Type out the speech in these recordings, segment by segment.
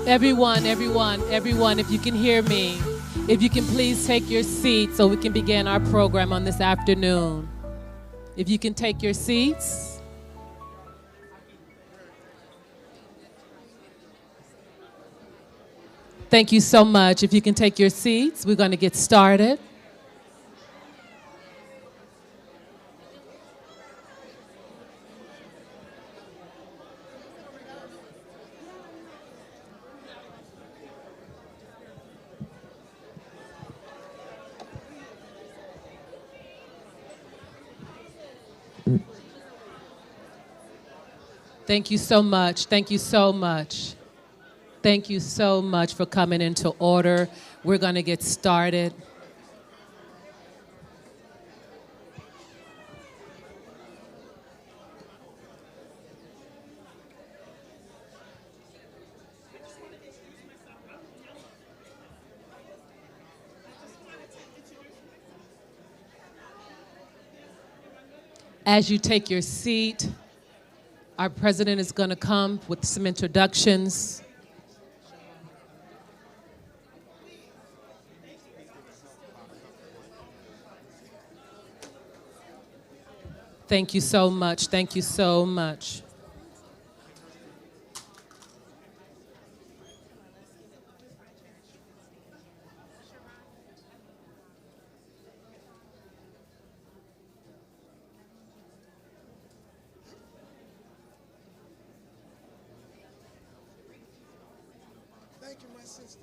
Everyone, if you can hear me, if you can please take your seats so we can begin our program on this afternoon. If you can take your seats. Thank you so much. If you can take your seats, we're going to get started. Thank you so much. Thank you so much. Thank you so much for coming into order. We're going to get started. As you take your seat, our president is going to come with some introductions. Thank you so much. Thank you so much. Thank you, my sister.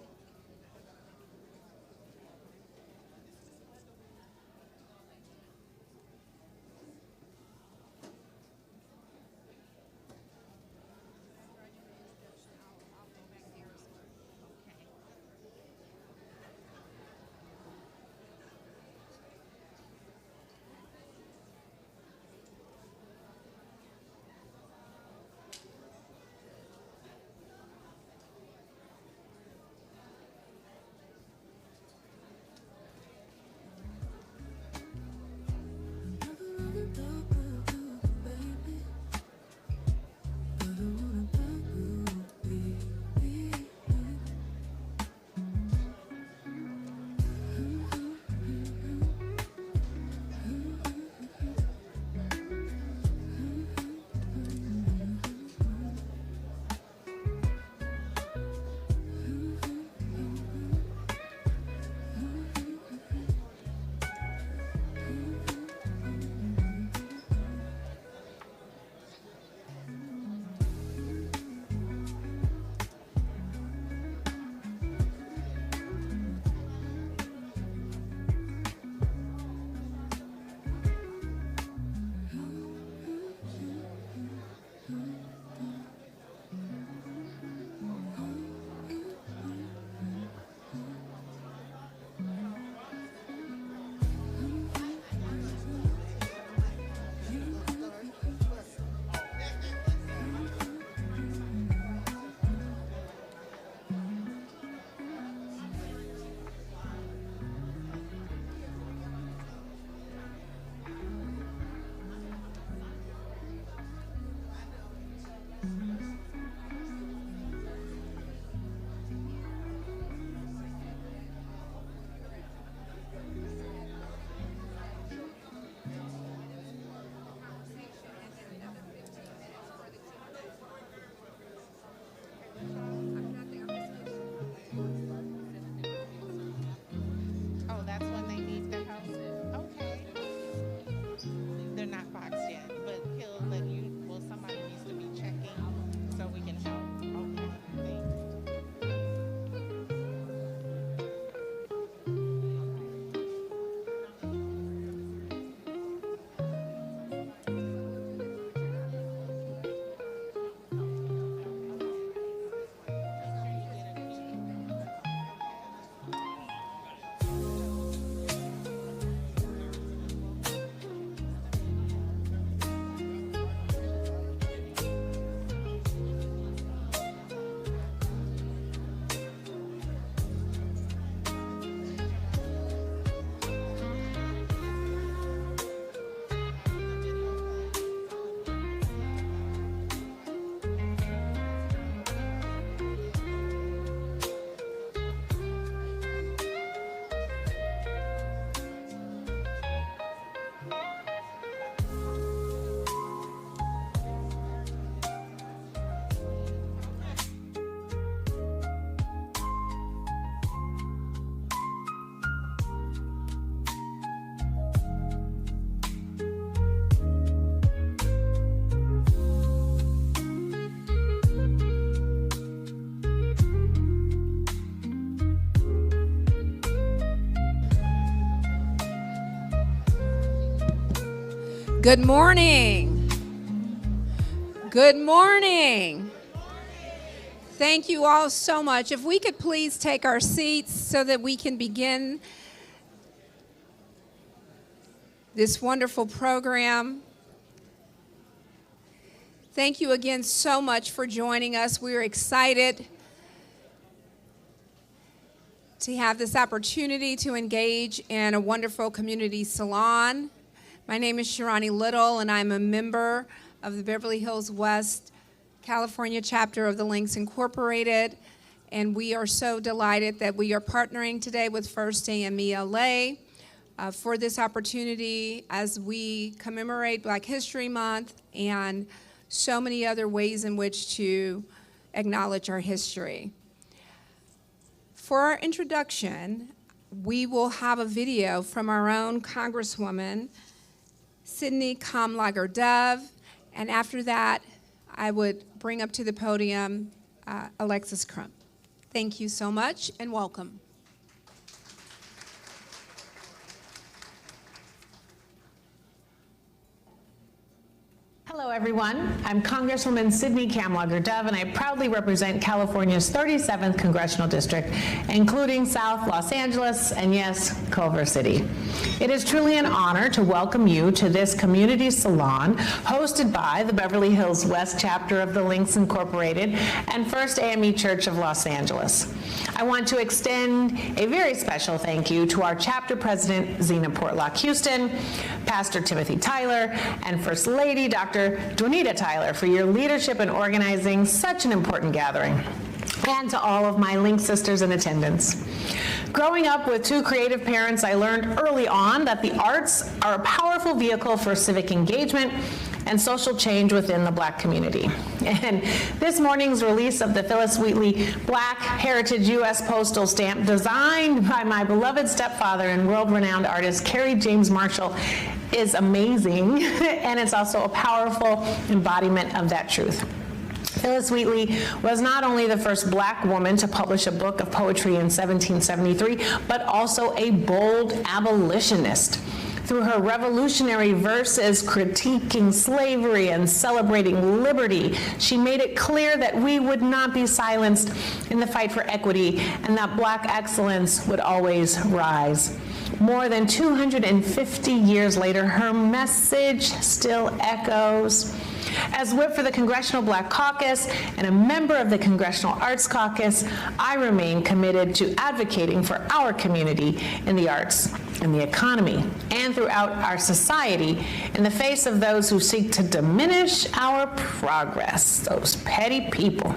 Good morning. Good morning. Thank you all so much. If we could please take our seats so that we can begin this wonderful program. Thank you again so much for joining us. We're excited to have this opportunity to engage in a wonderful community salon. My name is Shirani Little, and I'm a member of the Beverly Hills West, California chapter of the Links Incorporated. And we are so delighted that we are partnering today with First AME LA for this opportunity as we commemorate Black History Month and so many other ways in which to acknowledge our history. For our introduction, we will have a video from our own Congresswoman, Sydney Kamlager-Dove, and after that, I would bring up to the podium Alexis Crump. Thank you so much and welcome. Hello, everyone. I'm Congresswoman Sydney Kamlager-Dove, and I proudly represent California's 37th Congressional District, including South Los Angeles and, yes, Culver City. It is truly an honor to welcome you to this community salon hosted by the Beverly Hills West chapter of the Links Incorporated and First AME Church of Los Angeles. I want to extend a very special thank you to our chapter president, Zena Portlock Houston, Pastor Timothy Tyler, and First Lady, Dr. Juanita Tyler, for your leadership in organizing such an important gathering, and to all of my Link sisters in attendance. Growing up with two creative parents, I learned early on that the arts are a powerful vehicle for civic engagement and social change within the Black community. And this morning's release of the Phyllis Wheatley Black Heritage U.S. Postal Stamp, designed by my beloved stepfather and world-renowned artist Kerry James Marshall, is amazing, and it's also a powerful embodiment of that truth. Phyllis Wheatley was not only the first Black woman to publish a book of poetry in 1773, but also a bold abolitionist. Through her revolutionary verses critiquing slavery and celebrating liberty, she made it clear that we would not be silenced in the fight for equity and that Black excellence would always rise. More than 250 years later, her message still echoes. As whip for the Congressional Black Caucus and a member of the Congressional Arts Caucus, I remain committed to advocating for our community in the arts, in the economy, and throughout our society in the face of those who seek to diminish our progress, those petty people.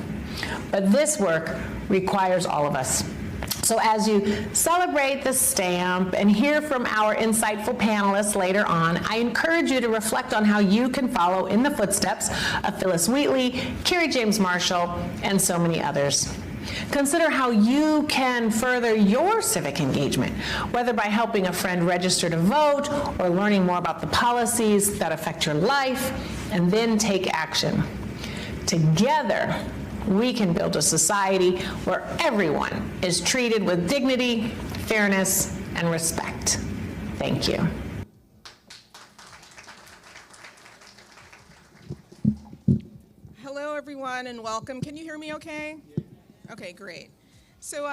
But this work requires all of us. So as you celebrate the stamp and hear from our insightful panelists later on, I encourage you to reflect on how you can follow in the footsteps of Phyllis Wheatley, Kerry James Marshall, and so many others. Consider how you can further your civic engagement, whether by helping a friend register to vote or learning more about the policies that affect your life, and then take action. Together, we can build a society where everyone is treated with dignity, fairness, and respect. Thank you. Hello, everyone, and welcome. Can you hear me okay? Okay, great. So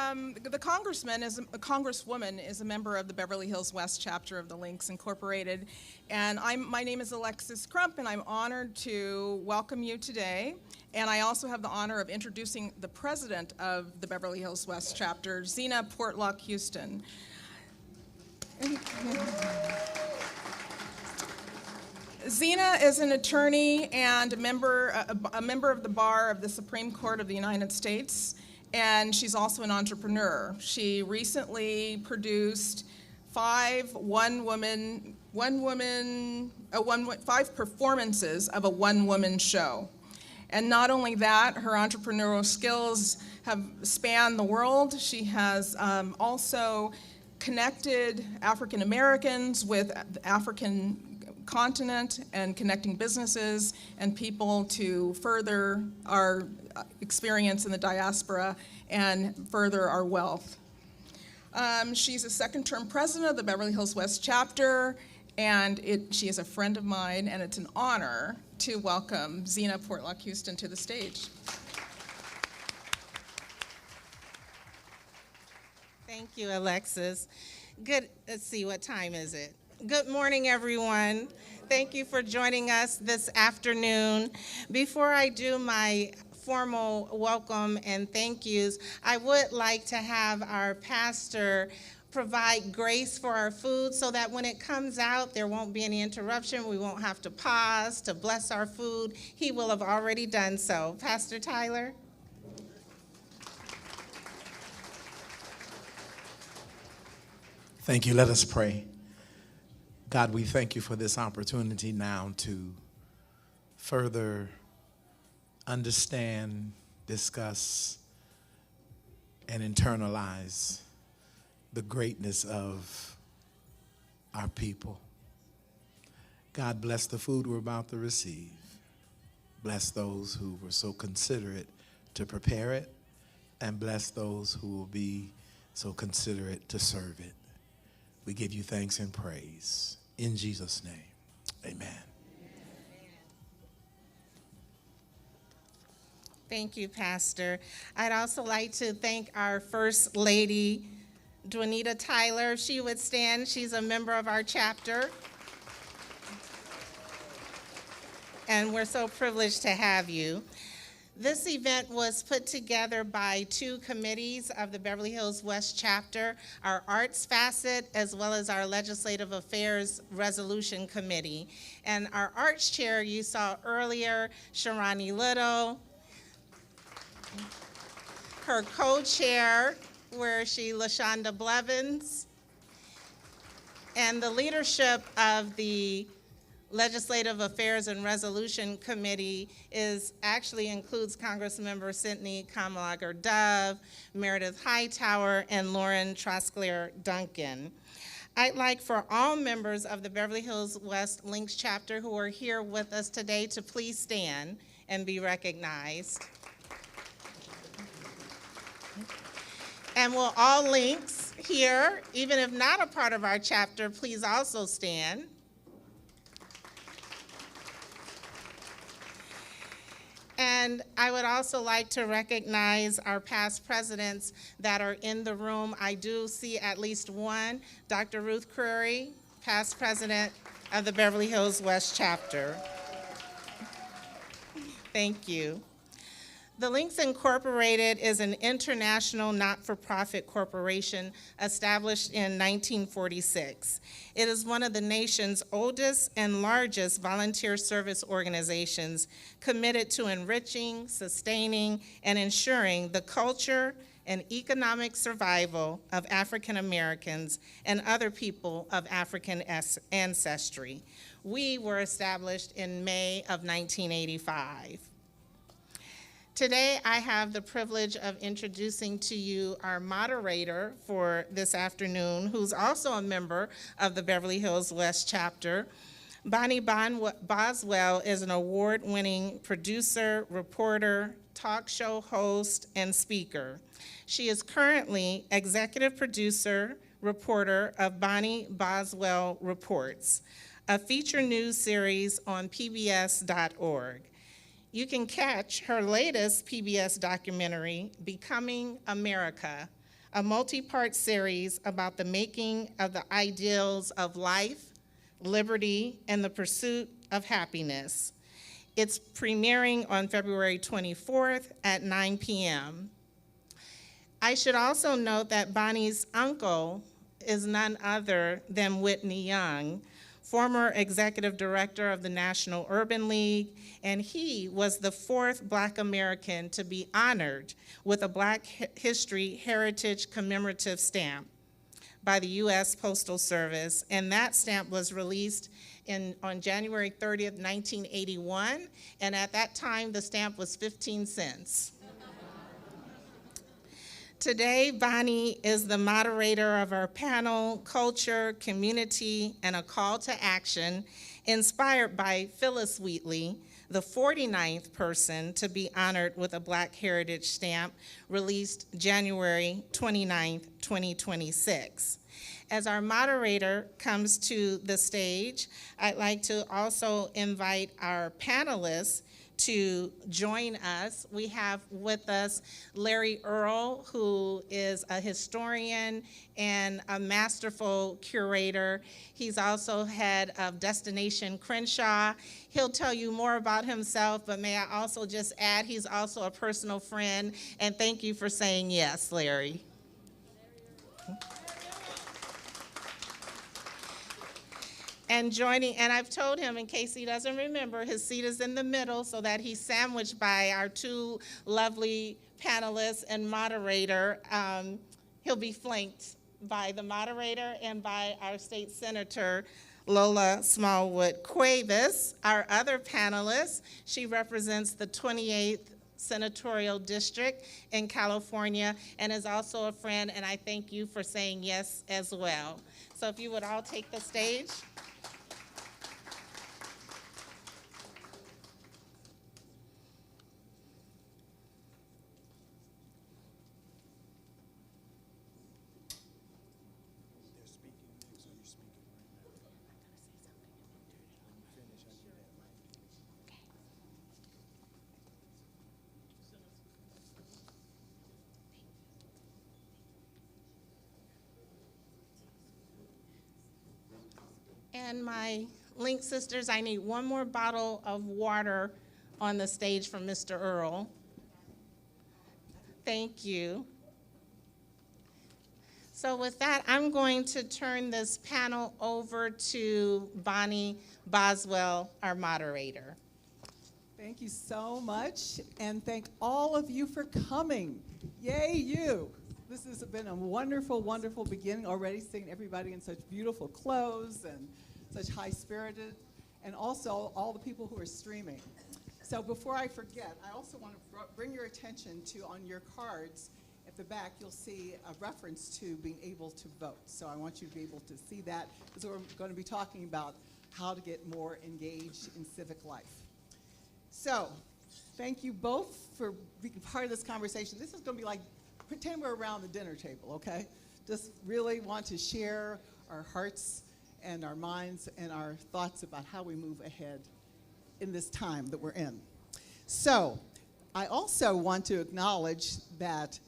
the congresswoman is a member of the Beverly Hills West chapter of the Links Incorporated, and my name is Alexis Crump, and I'm honored to welcome you today. And I also have the honor of introducing the president of the Beverly Hills West chapter, Zena Portlock Houston. Zena is an attorney and a member of the bar of the Supreme Court of the United States, and she's also an entrepreneur. She recently produced five performances of a one-woman show. And not only that, her entrepreneurial skills have spanned the world. She has also connected African Americans with the African continent and connecting businesses and people to further our experience in the diaspora and further our wealth. She's a second-term president of the Beverly Hills West chapter, And she is a friend of mine, and it's an honor to welcome Zena Portlock-Houston to the stage. Thank you, Alexis. Let's see, what time is it? Good morning, everyone. Thank you for joining us this afternoon. Before I do my formal welcome and thank yous, I would like to have our pastor provide grace for our food so that when it comes out, there won't be any interruption. We won't have to pause to bless our food. He will have already done so. Pastor Tyler? Thank you. Let us pray. God, we thank you for this opportunity now to further understand, discuss, and internalize the greatness of our people. God, bless the food we're about to receive. Bless those who were so considerate to prepare it, and bless those who will be so considerate to serve it. We give you thanks and praise. In Jesus' name, amen. Thank you, Pastor. I'd also like to thank our First Lady, Dwanita Tyler. If she would stand, she's a member of our chapter. And we're so privileged to have you. This event was put together by two committees of the Beverly Hills West chapter, our Arts Facet, as well as our Legislative Affairs Resolution Committee. And our Arts Chair you saw earlier, Sharani Little. Her co-chair, where is she, LaShonda Blevins. And the leadership of the Legislative Affairs and Resolution Committee actually includes Congressmember Sidney Kamlager-Dove, Meredith Hightower, and Lauren Trosclair Duncan. I'd like for all members of the Beverly Hills West Links chapter who are here with us today to please stand and be recognized. And will all links here, even if not a part of our chapter, please also stand. And I would also like to recognize our past presidents that are in the room. I do see at least one, Dr. Ruth Curry, past president of the Beverly Hills West chapter. Thank you. The Links Incorporated is an international not-for-profit corporation established in 1946. It is one of the nation's oldest and largest volunteer service organizations committed to enriching, sustaining, and ensuring the culture and economic survival of African Americans and other people of African ancestry. We were established in May of 1985. Today, I have the privilege of introducing to you our moderator for this afternoon, who's also a member of the Beverly Hills West chapter. Bonnie Boswell is an award-winning producer, reporter, talk show host, and speaker. She is currently executive producer, reporter of Bonnie Boswell Reports, a feature news series on PBS.org. You can catch her latest PBS documentary, Becoming America, a multi-part series about the making of the ideals of life, liberty, and the pursuit of happiness. It's premiering on February 24th at 9 p.m. I should also note that Bonnie's uncle is none other than Whitney Young, former executive director of the National Urban League, and he was the fourth Black American to be honored with a Black History Heritage Commemorative Stamp by the U.S. Postal Service, and that stamp was released on January 30th, 1981, and at that time, the stamp was 15 cents. Today, Bonnie is the moderator of our panel, Culture, Community, and a Call to Action, inspired by Phyllis Wheatley, the 49th person to be honored with a Black Heritage Stamp, released January 29th, 2026. As our moderator comes to the stage, I'd like to also invite our panelists to join us. We have with us Larry Earl, who is a historian and a masterful curator. He's also head of Destination Crenshaw. He'll tell you more about himself, but may I also just add, he's also a personal friend, and thank you for saying yes, Larry. And joining, and I've told him, in case he doesn't remember, his seat is in the middle so that he's sandwiched by our two lovely panelists and moderator. He'll be flanked by the moderator and by our state senator, Lola Smallwood-Cuevas. Our other panelist, she represents the 28th Senatorial District in California and is also a friend, and I thank you for saying yes as well. So if you would all take the stage. And my Link sisters, I need one more bottle of water on the stage from Mr. Earl. Thank you. So with that, I'm going to turn this panel over to Bonnie Boswell, our moderator. Thank you so much, and thank all of you for coming. Yay, you. This has been a wonderful, wonderful beginning already, seeing everybody in such beautiful clothes and such high-spirited, and also all the people who are streaming. So before I forget, I also want to bring your attention to, on your cards at the back, you'll see a reference to being able to vote. So I want you to be able to see that, because we're going to be talking about how to get more engaged in civic life. So thank you both for being part of this conversation. This is going to be like, pretend we're around the dinner table, okay? Just really want to share our hearts and our minds and our thoughts about how we move ahead in this time that we're in. So I also want to acknowledge that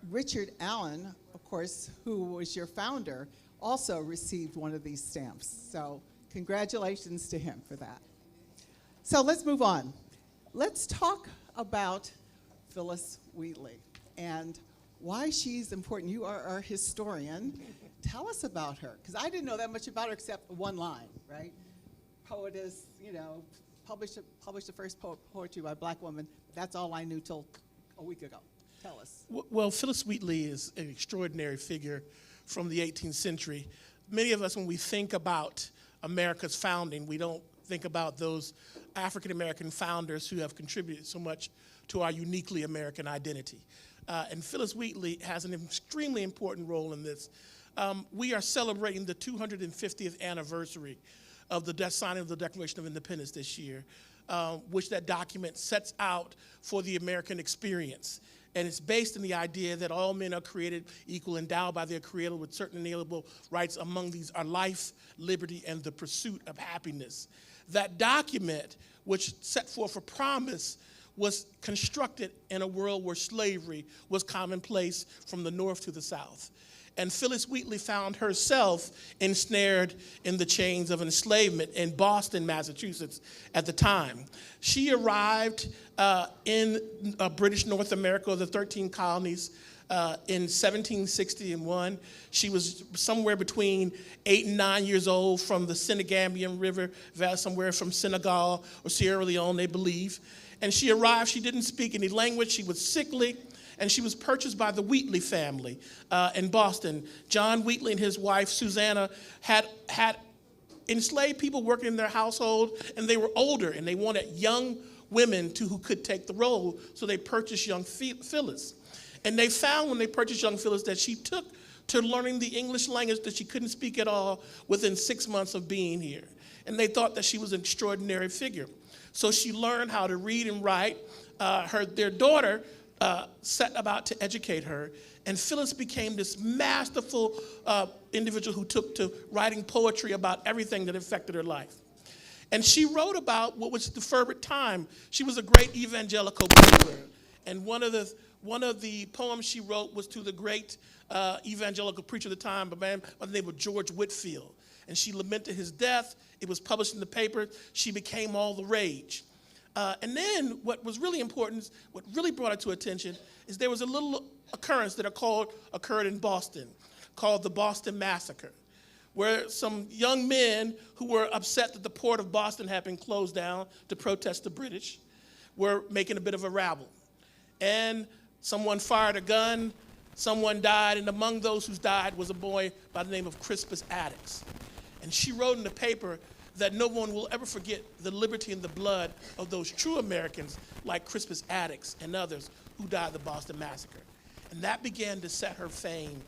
Richard Allen, of course, who was your founder, also received one of these stamps. So congratulations to him for that. So let's move on. Let's talk about Phyllis Wheatley and why she's important. You are our historian. Tell us about her, because I didn't know that much about her except one line, right? Poetess, you know, published the first poetry by a black woman. That's all I knew till a week ago. Tell us. Well, Phyllis Wheatley is an extraordinary figure from the 18th century. Many of us, when we think about America's founding, we don't think about those African-American founders who have contributed so much to our uniquely American identity. And Phyllis Wheatley has an extremely important role in this. We are celebrating the 250th anniversary of the signing of the Declaration of Independence this year, which that document sets out for the American experience. And it's based on the idea that all men are created equal, endowed by their Creator with certain inalienable rights. Among these are life, liberty, and the pursuit of happiness. That document, which set forth a promise, was constructed in a world where slavery was commonplace from the North to the South. And Phyllis Wheatley found herself ensnared in the chains of enslavement in Boston, Massachusetts at the time. She arrived in British North America, the 13 colonies, in 1761. She was somewhere between 8 and 9 years old from the Senegambian River, somewhere from Senegal or Sierra Leone, they believe. And she arrived, she didn't speak any language, she was sickly, and she was purchased by the Wheatley family in Boston. John Wheatley and his wife, Susanna, had enslaved people working in their household, and they were older, and they wanted young women who could take the role, so they purchased young Phyllis. And they found when they purchased young Phyllis that she took to learning the English language that she couldn't speak at all within 6 months of being here. And they thought that she was an extraordinary figure. So she learned how to read and write. Their daughter set about to educate her, And Phyllis became this masterful individual who took to writing poetry about everything that affected her life. And she wrote about what was the fervent time. She was a great evangelical preacher. And one of the poems she wrote was to the great evangelical preacher of the time, a man by the name of George Whitefield. And she lamented his death. It was published in the paper. She became all the rage. And then what was really important, what really brought her to attention, is there was a little occurrence that occurred in Boston called the Boston Massacre, where some young men who were upset that the port of Boston had been closed down to protest the British were making a bit of a rabble. And someone fired a gun, someone died, and among those who died was a boy by the name of Crispus Attucks. And she wrote in the paper that no one will ever forget the liberty and the blood of those true Americans like Crispus Attucks and others who died in the Boston Massacre. And that began to set her fame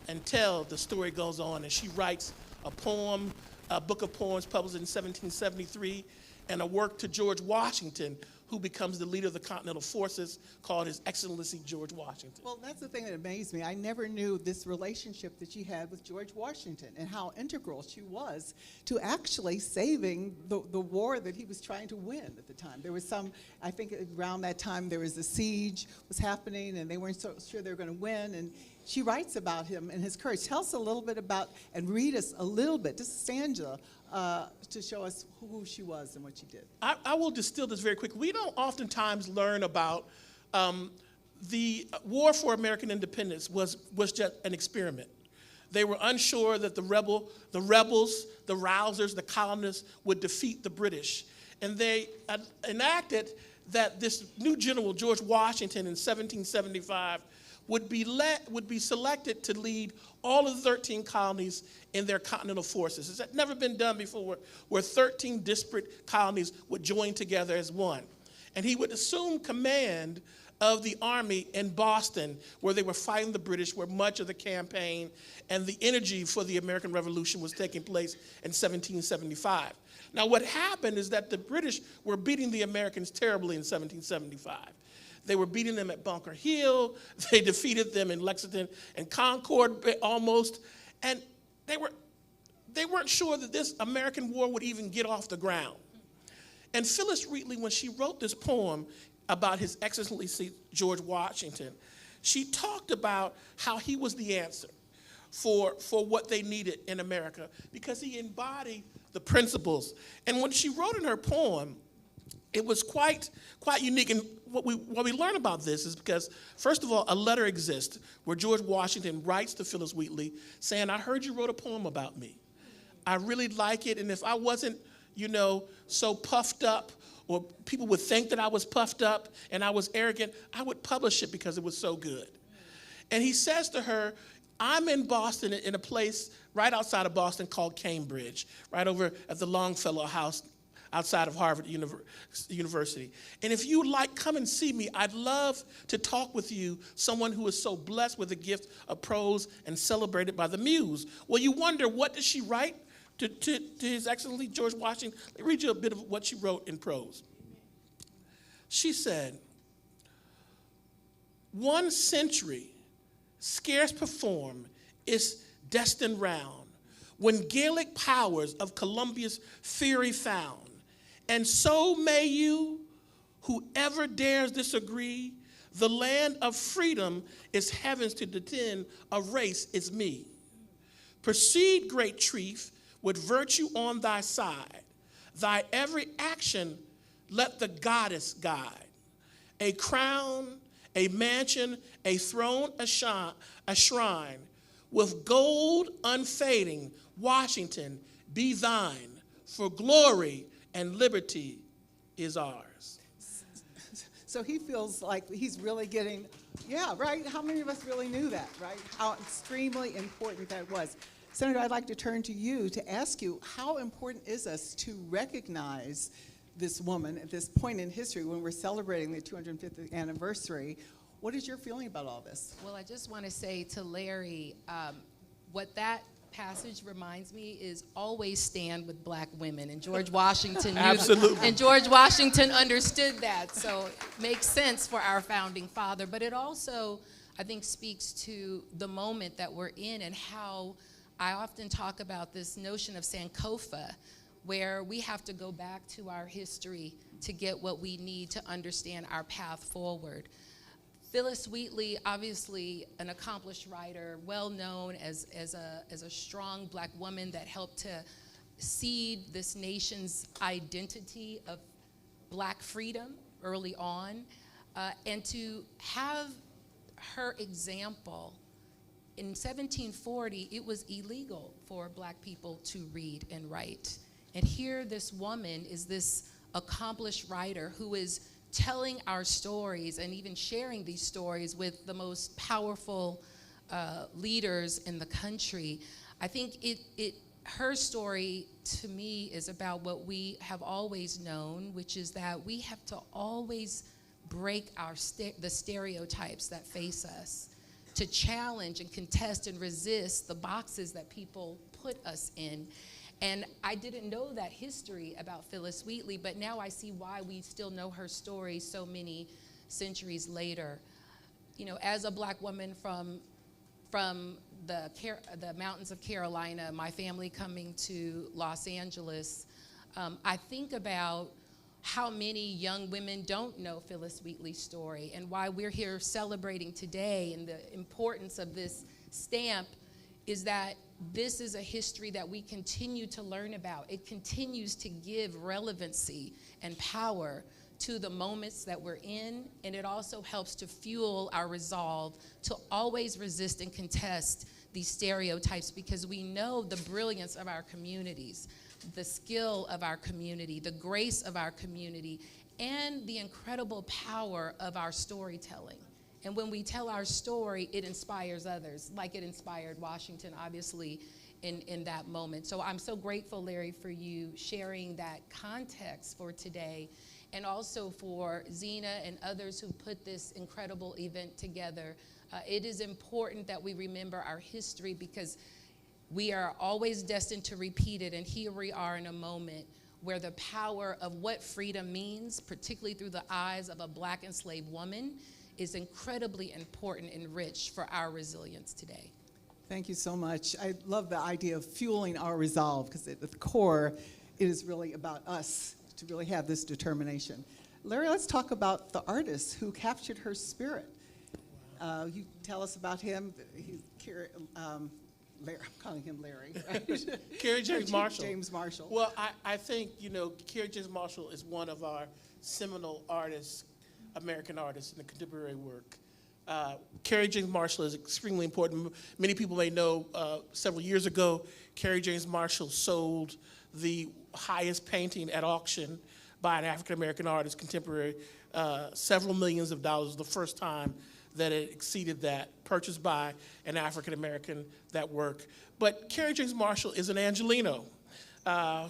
until the story goes on, and she writes a poem, a book of poems published in 1773, and a work to George Washington, who becomes the leader of the Continental Forces, called His Excellency George Washington. Well, that's the thing that amazed me. I never knew this relationship that she had with George Washington and how integral she was to actually saving the war that he was trying to win at the time. There was some, I think around that time there was a siege was happening and they weren't so sure they were going to win, and she writes about him and his courage. Tell us a little bit about, and read us a little bit, just a stanza, to show us who she was and what she did. I will distill this very quickly. We don't oftentimes learn about the war for American independence was just an experiment. They were unsure that the rebels, the rousers, the colonists would defeat the British. And they enacted that this new general, George Washington, in 1775, would be selected to lead all of the 13 colonies in their continental forces. It's never been done before, where 13 disparate colonies would join together as one. And he would assume command of the army in Boston, where they were fighting the British, where much of the campaign and the energy for the American Revolution was taking place in 1775. Now, what happened is that the British were beating the Americans terribly in 1775. They were beating them at Bunker Hill. They defeated them in Lexington and Concord almost. And they weren't sure that this American war would even get off the ground. And Phyllis Wheatley, when she wrote this poem about His Excellency George Washington, she talked about how he was the answer for what they needed in America, because he embodied the principles. And when she wrote in her poem, it was quite unique. And what we learn about this is because, first of all, a letter exists where George Washington writes to Phyllis Wheatley saying, I heard you wrote a poem about me. I really like it, and if I wasn't, so puffed up, or people would think that I was puffed up and I was arrogant, I would publish it because it was so good. And he says to her, I'm in Boston, in a place right outside of Boston called Cambridge, right over at the Longfellow House outside of Harvard University. And if you would like, come and see me. I'd love to talk with you, someone who is so blessed with the gift of prose and celebrated by the muse. Well, you wonder, what does she write to His Excellency George Washington? Let me read you a bit of what she wrote in prose. She said, 1 century scarce performed is destined round, when Gaelic powers of Columbia's fury found. And so may you, whoever dares disagree, the land of freedom is heaven's to defend, a race is me. Proceed, great chief, with virtue on thy side. Thy every action let the goddess guide. A crown, a mansion, a throne, a shrine, with gold unfading, Washington, be thine, for glory and liberty is ours. So he feels like he's really getting, yeah, right? How many of us really knew that, right? How extremely important that was. Senator, I'd like to turn to you to ask you, how important is us to recognize this woman at this point in history when we're celebrating the 250th anniversary? What is your feeling about all this? Well, I just want to say to Larry, what that passage reminds me is always stand with black women, and George Washington knew Absolutely. and George Washington understood that, so it makes sense for our founding father. But it also, I think speaks to the moment that we're in, and how I often talk about this notion of Sankofa, where we have to go back to our history to get what we need to understand our path forward. Phyllis Wheatley, obviously an accomplished writer, well known as a strong Black woman that helped to seed this nation's identity of Black freedom early on, and to have her example. In 1740, it was illegal for Black people to read and write. And here this woman is this accomplished writer who is telling our stories and even sharing these stories with the most powerful leaders in the country. I think her story to me is about what we have always known, which is that we have to always break the stereotypes that face us, to challenge and contest and resist the boxes that people put us in. And I didn't know that history about Phyllis Wheatley, but now I see why we still know her story so many centuries later. You know, as a Black woman from the mountains of Carolina, my family coming to Los Angeles, I think about how many young women don't know Phyllis Wheatley's story, and why we're here celebrating today, and the importance of this stamp is that this is a history that we continue to learn about. It continues to give relevancy and power to the moments that we're in, and it also helps to fuel our resolve to always resist and contest these stereotypes, because we know the brilliance of our communities, the skill of our community, the grace of our community, and the incredible power of our storytelling. And when we tell our story, it inspires others, like it inspired Washington, obviously, in that moment. So I'm so grateful, Larry, for you sharing that context for today, and also for Zena and others who put this incredible event together. It is important that we remember our history, because we are always destined to repeat it, and here we are in a moment where the power of what freedom means, particularly through the eyes of a Black enslaved woman, is incredibly important and rich for our resilience today. Thank you so much. I love the idea of fueling our resolve, because at the core, it is really about us to really have this determination. Larry, let's talk about the artist who captured her spirit. You tell us about him. He's Larry, I'm calling him Larry, right? Kerry James Marshall. James Marshall. Well, I think, Kerry James Marshall is one of our seminal artists, American artists in the contemporary work. Kerry James Marshall is extremely important. Many people may know several years ago, Kerry James Marshall sold the highest painting at auction by an African-American artist, contemporary, several millions of dollars, the first time that it exceeded that, purchased by an African-American, that work. But Kerry James Marshall is an Angelino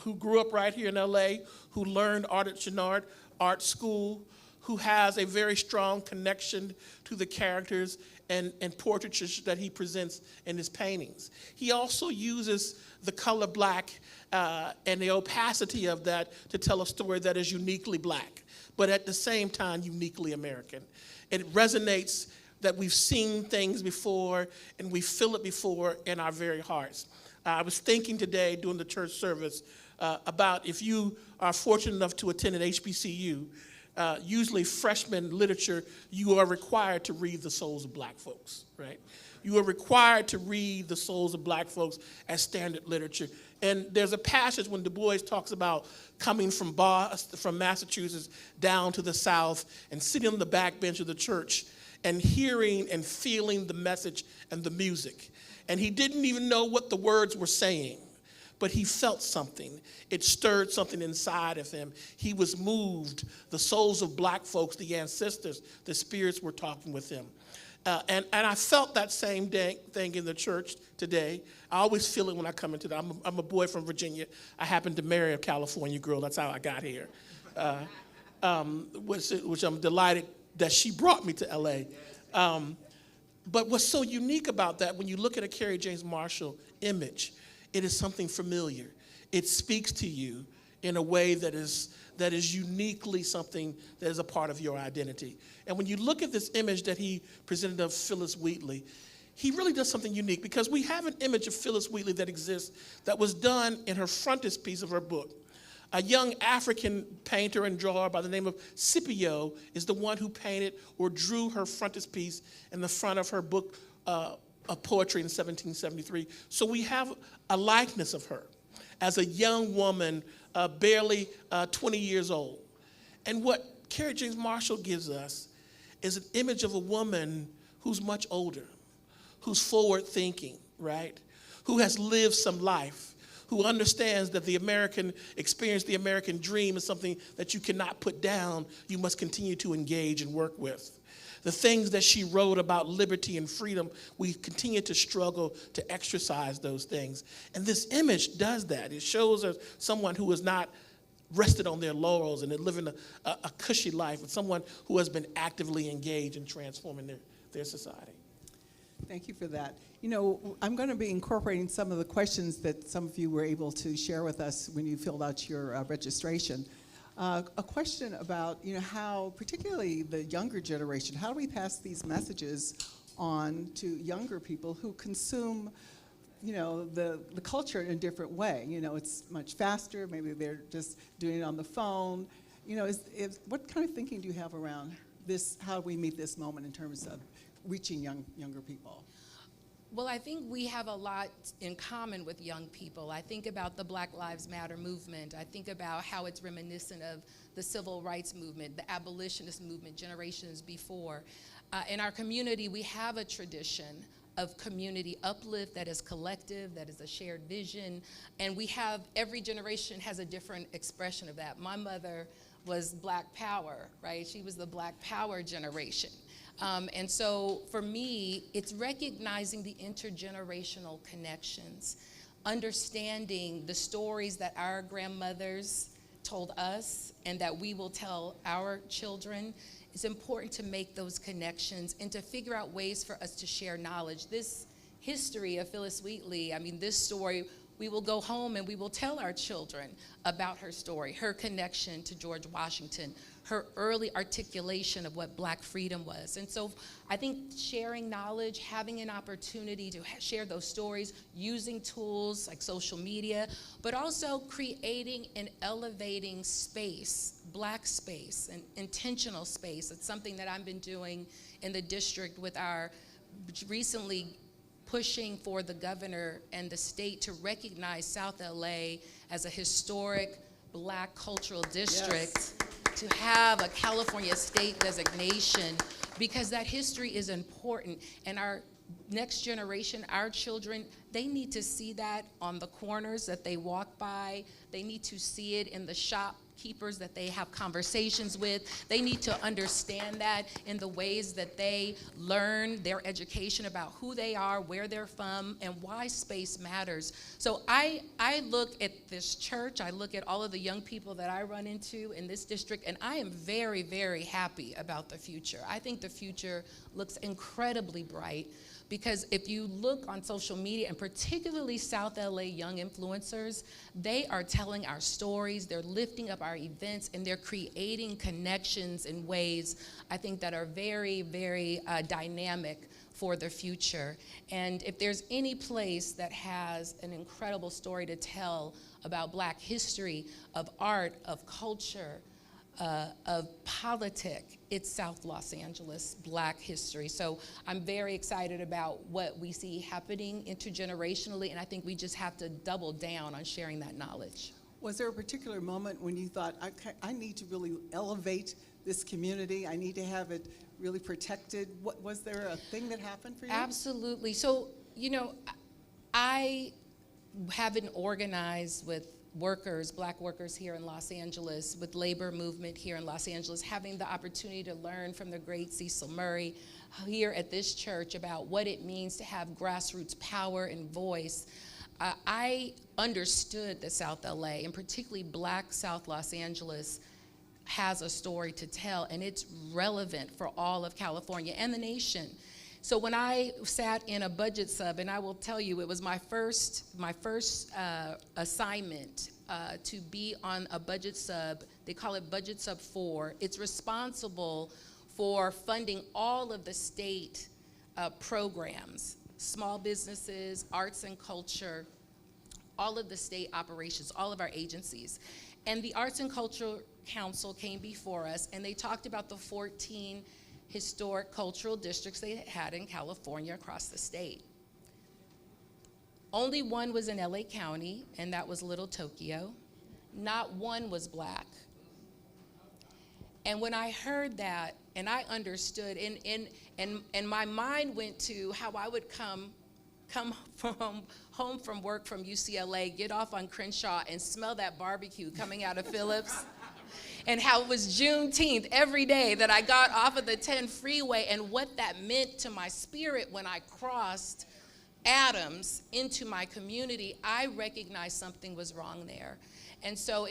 who grew up right here in LA, who learned art at Chouinard Art School, who has a very strong connection to the characters and portraitures that he presents in his paintings. He also uses the color Black and the opacity of that to tell a story that is uniquely Black, but at the same time uniquely American. It resonates that we've seen things before and we feel it before in our very hearts. I was thinking today during the church service about, if you are fortunate enough to attend an HBCU, usually freshman literature, you are required to read the souls of Black folks, right? You are required to read the souls of Black folks as standard literature. And there's a passage when Du Bois talks about coming from Massachusetts down to the South and sitting on the back bench of the church and hearing and feeling the message and the music. And he didn't even know what the words were saying, but he felt something. It stirred something inside of him. He was moved. The souls of Black folks, the ancestors, the spirits were talking with him. And I felt that same thing in the church today. I always feel it when I come into that. I'm a boy from Virginia. I happened to marry a California girl. That's how I got here, which I'm delighted that she brought me to LA. But what's so unique about that, when you look at a Kerry James Marshall image, it is something familiar. It speaks to you. in a way that is uniquely something that is a part of your identity. And when you look at this image that he presented of Phyllis Wheatley, he really does something unique, because we have an image of Phyllis Wheatley that exists that was done in her frontispiece of her book. A young African painter and drawer by the name of Scipio is the one who painted or drew her frontispiece in the front of her book of poetry in 1773. So we have a likeness of her as a young woman, barely 20 years old. And what Carrie James Marshall gives us is an image of a woman who's much older, who's forward thinking, right? Who has lived some life, who understands that the American experience, the American dream, is something that you cannot put down. You must continue to engage and work with. The things that she wrote about liberty and freedom, we continue to struggle to exercise those things. And this image does that. It shows us someone who is not rested on their laurels and living a cushy life, but someone who has been actively engaged in transforming their society. Thank you for that. You know, I'm going to be incorporating some of the questions that some of you were able to share with us when you filled out your registration. A question about, you know, how, particularly the younger generation, how do we pass these messages on to younger people who consume, you know, the culture in a different way? You know, it's much faster. Maybe they're just doing it on the phone. You know, what kind of thinking do you have around this? How do we meet this moment in terms of reaching younger people? Well, I think we have a lot in common with young people. I think about the Black Lives Matter movement. I think about how it's reminiscent of the civil rights movement, the abolitionist movement generations before. In our community, we have a tradition of community uplift that is collective, that is a shared vision, and every generation has a different expression of that. My mother was Black Power, right? She was the Black Power generation. And so for me, it's recognizing the intergenerational connections, understanding the stories that our grandmothers told us and that we will tell our children. It's important to make those connections and to figure out ways for us to share knowledge. This history of Phyllis Wheatley, I mean, this story, we will go home and we will tell our children about her story, her connection to George Washington, her early articulation of what Black freedom was. And so I think sharing knowledge, having an opportunity to share those stories, using tools like social media, but also creating and elevating space, Black space, and intentional space. It's something that I've been doing in the district with our recently pushing for the governor and the state to recognize South LA as a historic Black cultural district. Yes. To have a California state designation, because that history is important, and our next generation, our children, they need to see that on the corners that they walk by. They need to see it in the shopkeepers that they have conversations with. They need to understand that in the ways that they learn their education about who they are, where they're from, and why space matters. So I look at this church, I look at all of the young people that I run into in this district, and I am very, very happy about the future. I think the future looks incredibly bright. Because if you look on social media, and particularly South LA young influencers, they are telling our stories, they're lifting up our events, and they're creating connections in ways I think that are very, very dynamic for the future. And if there's any place that has an incredible story to tell about Black history, of art, of culture, of politics, it's South Los Angeles Black history. So I'm very excited about what we see happening intergenerationally, and I think we just have to double down on sharing that knowledge. Was there a particular moment when you thought, I need to really elevate this community, I need to have it really protected? Was there a thing that happened for you? Absolutely. So, you know, I haven't organized with workers, Black workers here in Los Angeles, with labor movement here in Los Angeles, having the opportunity to learn from the great Cecil Murray here at this church about what it means to have grassroots power and voice. I understood that South LA, and particularly Black South Los Angeles, has a story to tell, and it's relevant for all of California and the nation. So when I sat in a budget sub, and I will tell you, it was my first assignment to be on a budget sub. They call it Budget Sub 4. It's responsible for funding all of the state programs, small businesses, arts and culture, all of the state operations, all of our agencies. And the Arts and Culture Council came before us, and they talked about the 14 historic cultural districts they had in California across the state. Only one was in LA County, and that was Little Tokyo. Not one was Black. And when I heard that, and I understood, and my mind went to how I would come home from work from UCLA, get off on Crenshaw, and smell that barbecue coming out of Phillips. And how it was Juneteenth every day that I got off of the 10 freeway, and what that meant to my spirit when I crossed Adams into my community. I recognized something was wrong there. And so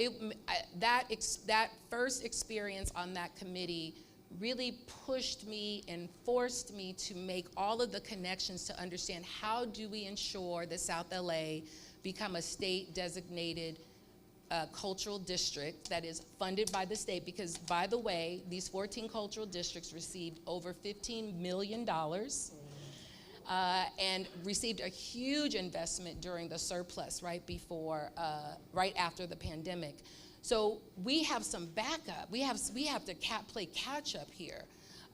that first experience on that committee really pushed me and forced me to make all of the connections to understand, how do we ensure that South LA become a state designated cultural district that is funded by the state? Because, by the way, these 14 cultural districts received over $15 million and received a huge investment during the surplus right after the pandemic. So we have some backup. We have to play catch up here.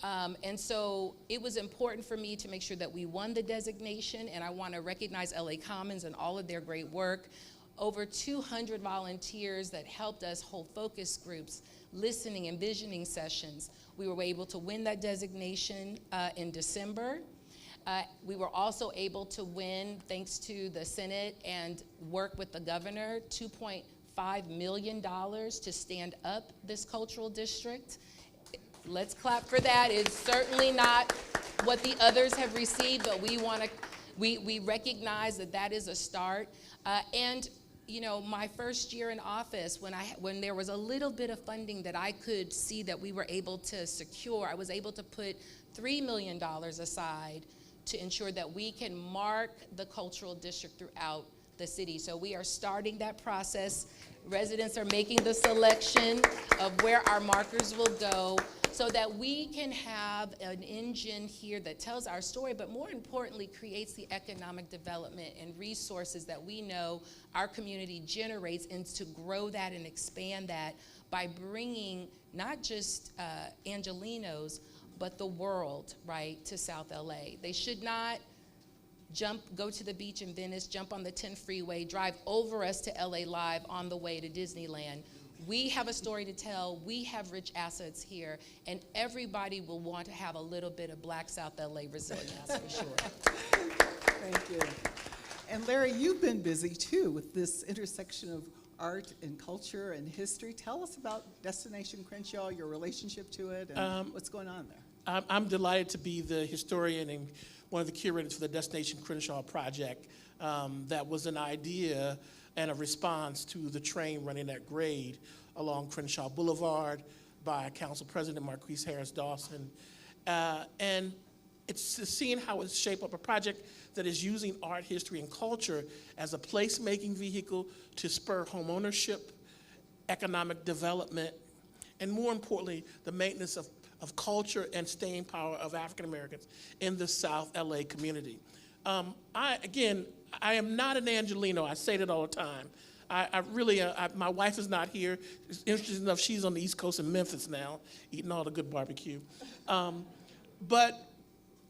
And so it was important for me to make sure that we won the designation, and I want to recognize LA Commons and all of their great work. Over 200 volunteers that helped us hold focus groups, listening and visioning sessions. We were able to win that designation in December. We were also able to win, thanks to the Senate and work with the governor, $2.5 million to stand up this cultural district. Let's clap for that. It's certainly not what the others have received, but we recognize that is a start. And you know, my first year in office, when there was a little bit of funding that I could see that we were able to secure, I was able to put $3 million aside to ensure that we can mark the cultural district throughout the city. So we are starting that process. Residents are making the selection of where our markers will go, so that we can have an engine here that tells our story, but more importantly, creates the economic development and resources that we know our community generates, and to grow that and expand that by bringing not just Angelenos, but the world, right, to South LA. They should not go to the beach in Venice, jump on the 10 freeway, drive over us to LA Live on the way to Disneyland. We have a story to tell. We have rich assets here, and everybody will want to have a little bit of Black South LA resilience, for sure. Thank you. And Larry, you've been busy too with this intersection of art and culture and history. Tell us about Destination Crenshaw, your relationship to it, and what's going on there. I'm delighted to be the historian and one of the curators for the Destination Crenshaw project. That was an idea and a response to the train running at grade along Crenshaw Boulevard by Council President Marquise Harris Dawson. And it's seeing how it's shaped up a project that is using art, history, and culture as a place-making vehicle to spur home ownership, economic development, and more importantly, the maintenance of culture and staying power of African Americans in the South LA community. I am not an Angeleno. I say that all the time. My wife is not here. It's interesting enough, she's on the East Coast in Memphis now, eating all the good barbecue. But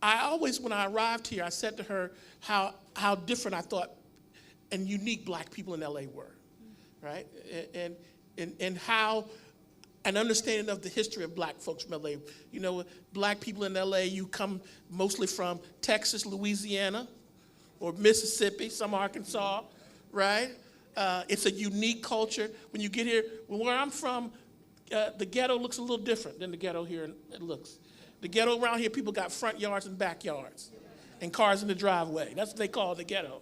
I always, when I arrived here, I said to her how different I thought and unique Black people in LA were, right? And how an understanding of the history of Black folks from LA. You know, Black people in LA, you come mostly from Texas, Louisiana, or Mississippi, some Arkansas, right? It's a unique culture. When you get here, where I'm from, the ghetto looks a little different than the ghetto here it looks. The ghetto around here, people got front yards and backyards and cars in the driveway. That's what they call the ghetto.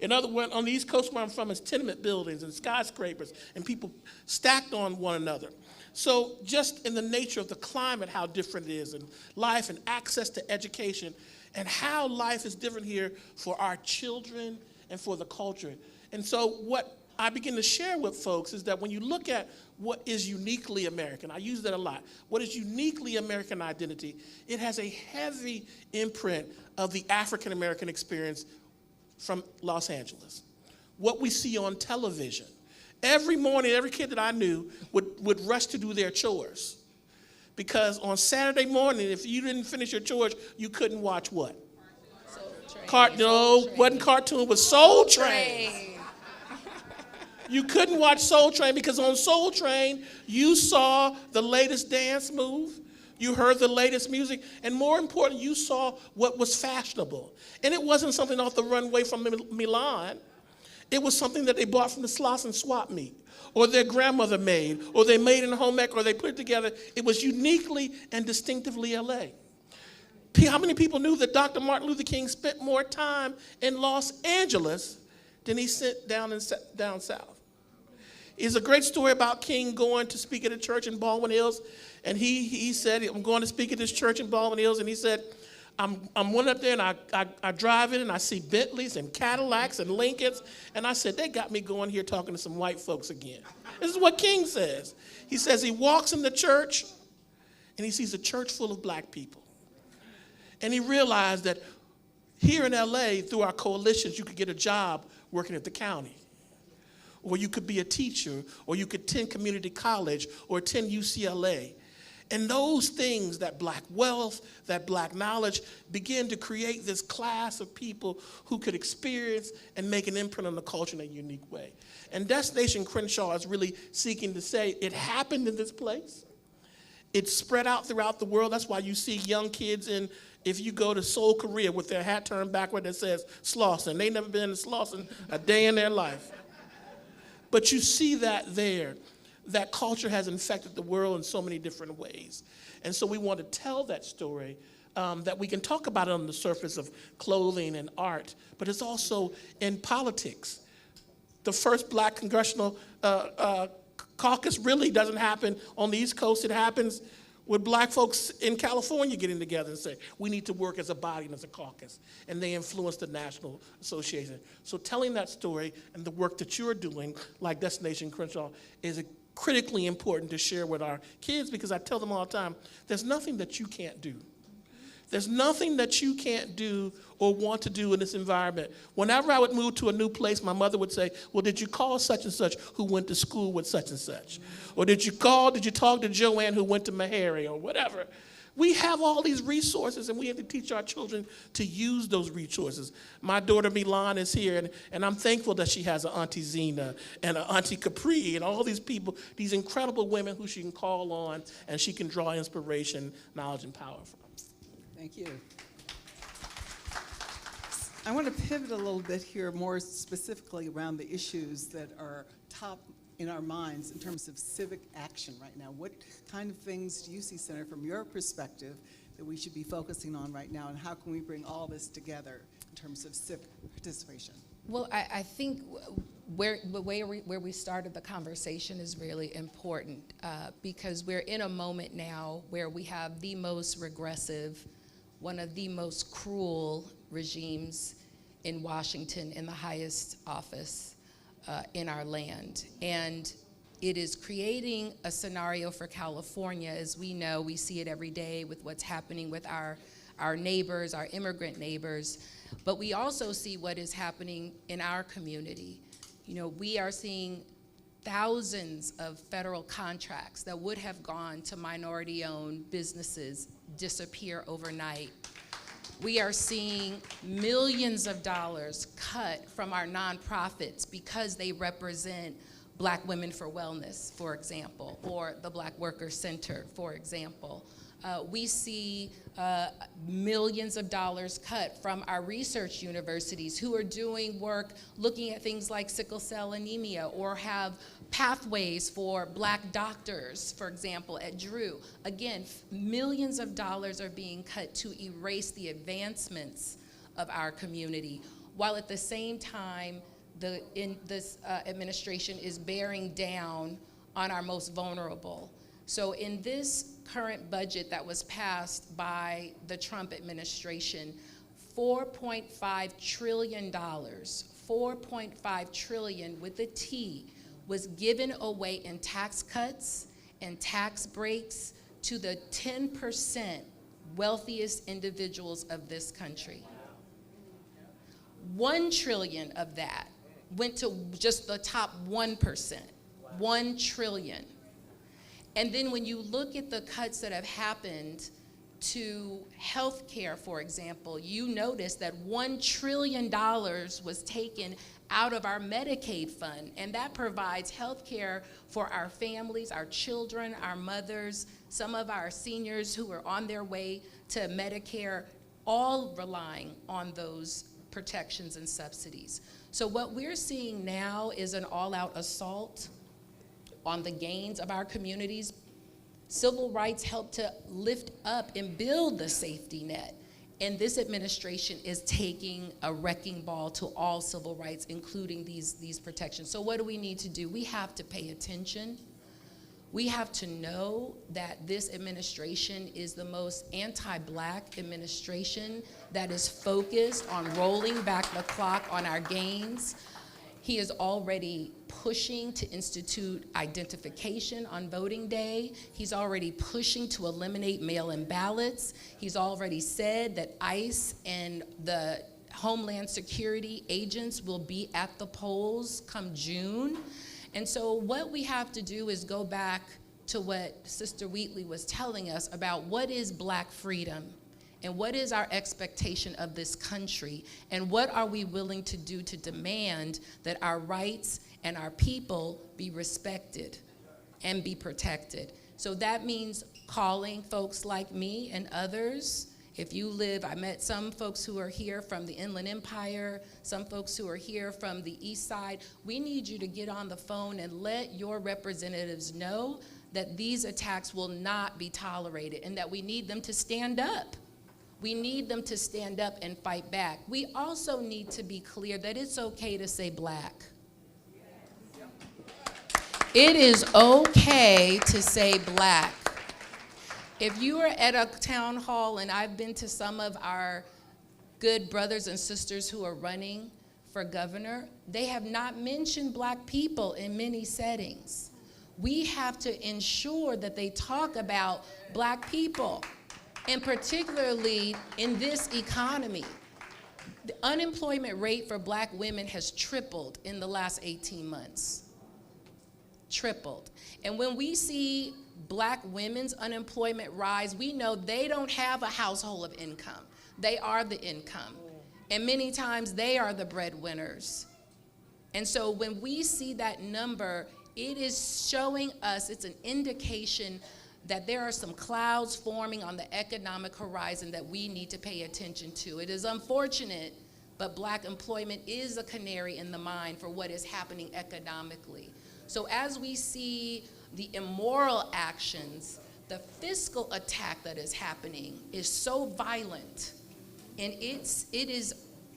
In other words, on the East Coast where I'm from, it's tenement buildings and skyscrapers and people stacked on one another. So just in the nature of the climate, how different it is, and life and access to education, and how life is different here for our children and for the culture. And so what I begin to share with folks is that when you look at what is uniquely American, I use that a lot, what is uniquely American identity, it has a heavy imprint of the African American experience from Los Angeles. What we see on television. Every morning, every kid that I knew would rush to do their chores. Because on Saturday morning, if you didn't finish your chores, you couldn't watch what? Wasn't cartoon, it was Soul Train. You couldn't watch Soul Train because on Soul Train, you saw the latest dance move, you heard the latest music, and more important, you saw what was fashionable. And it wasn't something off the runway from Milan. It was something that they bought from the Sloss and Swap meet, or their grandmother made, or they made in a home ec, or they put it together. It was uniquely and distinctively LA. How many people knew that Dr. Martin Luther King spent more time in Los Angeles than he spent down south? It's a great story about King going to speak at a church in Baldwin Hills, and he said, I'm going to speak at this church in Baldwin Hills, and he said, I'm went up there and I drive in and I see Bentleys and Cadillacs and Lincolns, and I said, they got me going here talking to some white folks again. This is what King says. He says he walks in the church and he sees a church full of black people. And he realized that here in LA, through our coalitions, you could get a job working at the county. Or you could be a teacher, or you could attend community college, or attend UCLA. And those things, that black wealth, that black knowledge, begin to create this class of people who could experience and make an imprint on the culture in a unique way. And Destination Crenshaw is really seeking to say it happened in this place. It's spread out throughout the world. That's why you see young kids if you go to Seoul, Korea, with their hat turned backward that says Slauson. They never been to Slauson a day in their life. But you see that there. That culture has infected the world in so many different ways. And so we want to tell that story, that we can talk about it on the surface of clothing and art, but it's also in politics. The first black congressional caucus really doesn't happen on the East Coast. It happens with black folks in California getting together and say, we need to work as a body and as a caucus. And they influence the National Association. So telling that story and the work that you're doing, like Destination Crenshaw, is critically important to share with our kids, because I tell them all the time, there's nothing that you can't do. There's nothing that you can't do or want to do in this environment. Whenever I would move to a new place, my mother would say, well, did you call such and such who went to school with such and such? Or did you talk to Joanne who went to Meharry or whatever? We have all these resources, and we have to teach our children to use those resources. My daughter Milan is here, and I'm thankful that she has an Auntie Zena and an Auntie Capri and all these people, these incredible women who she can call on and she can draw inspiration, knowledge, and power from. Thank you. I want to pivot a little bit here more specifically around the issues that are top in our minds in terms of civic action right now. What kind of things do you see, Senator, from your perspective that we should be focusing on right now, and how can we bring all this together in terms of civic participation? Well, I think where we started the conversation is really important, because we're in a moment now where we have the most regressive, one of the most cruel regimes in Washington in the highest office in our land. And it is creating a scenario for California. As we know, we see it every day with what's happening with our neighbors, our immigrant neighbors. But we also see what is happening in our community. You know, we are seeing thousands of federal contracts that would have gone to minority-owned businesses disappear overnight. We are seeing millions of dollars cut from our nonprofits because they represent Black Women for Wellness, for example, or the Black Workers Center, for example. We see millions of dollars cut from our research universities who are doing work looking at things like sickle cell anemia, or have pathways for Black doctors, for example, at Drew. Again, millions of dollars are being cut to erase the advancements of our community, while at the same time, this administration is bearing down on our most vulnerable. So in this current budget that was passed by the Trump administration, $4.5 trillion, 4.5 trillion with a T, was given away in tax cuts and tax breaks to the 10% wealthiest individuals of this country. 1 trillion of that went to just the top 1%, 1 trillion. And then when you look at the cuts that have happened to health care, for example, you notice that $1 trillion was taken out of our Medicaid fund, and that provides health care for our families, our children, our mothers, some of our seniors who are on their way to Medicare, all relying on those protections and subsidies. So what we're seeing now is an all-out assault on the gains of our communities. Civil rights help to lift up and build the safety net. And this administration is taking a wrecking ball to all civil rights, including these protections. So what do we need to do? We have to pay attention. We have to know that this administration is the most anti-Black administration that is focused on rolling back the clock on our gains. He is already pushing to institute identification on voting day. He's already pushing to eliminate mail-in ballots. He's already said that ICE and the Homeland Security agents will be at the polls come June. And so what we have to do is go back to what Sister Wheatley was telling us about what is Black freedom and what is our expectation of this country, and what are we willing to do to demand that our rights and our people be respected and be protected. So that means calling folks like me and others. If you live, I met some folks who are here from the Inland Empire, some folks who are here from the East Side. We need you to get on the phone and let your representatives know that these attacks will not be tolerated and that we need them to stand up. We need them to stand up and fight back. We also need to be clear that it's okay to say Black. It is okay to say Black. If you are at a town hall, and I've been to some of our good brothers and sisters who are running for governor, they have not mentioned Black people in many settings. We have to ensure that they talk about Black people, and particularly in this economy. The unemployment rate for Black women has tripled in the last 18 months. Tripled. And when we see Black women's unemployment rise, we know they don't have a household of income. They are the income. And many times they are the breadwinners. And so when we see that number, it is showing us, it's an indication that there are some clouds forming on the economic horizon that we need to pay attention to. It is unfortunate, but Black employment is a canary in the mine for what is happening economically. So as we see the immoral actions, the fiscal attack that is happening is so violent, and it is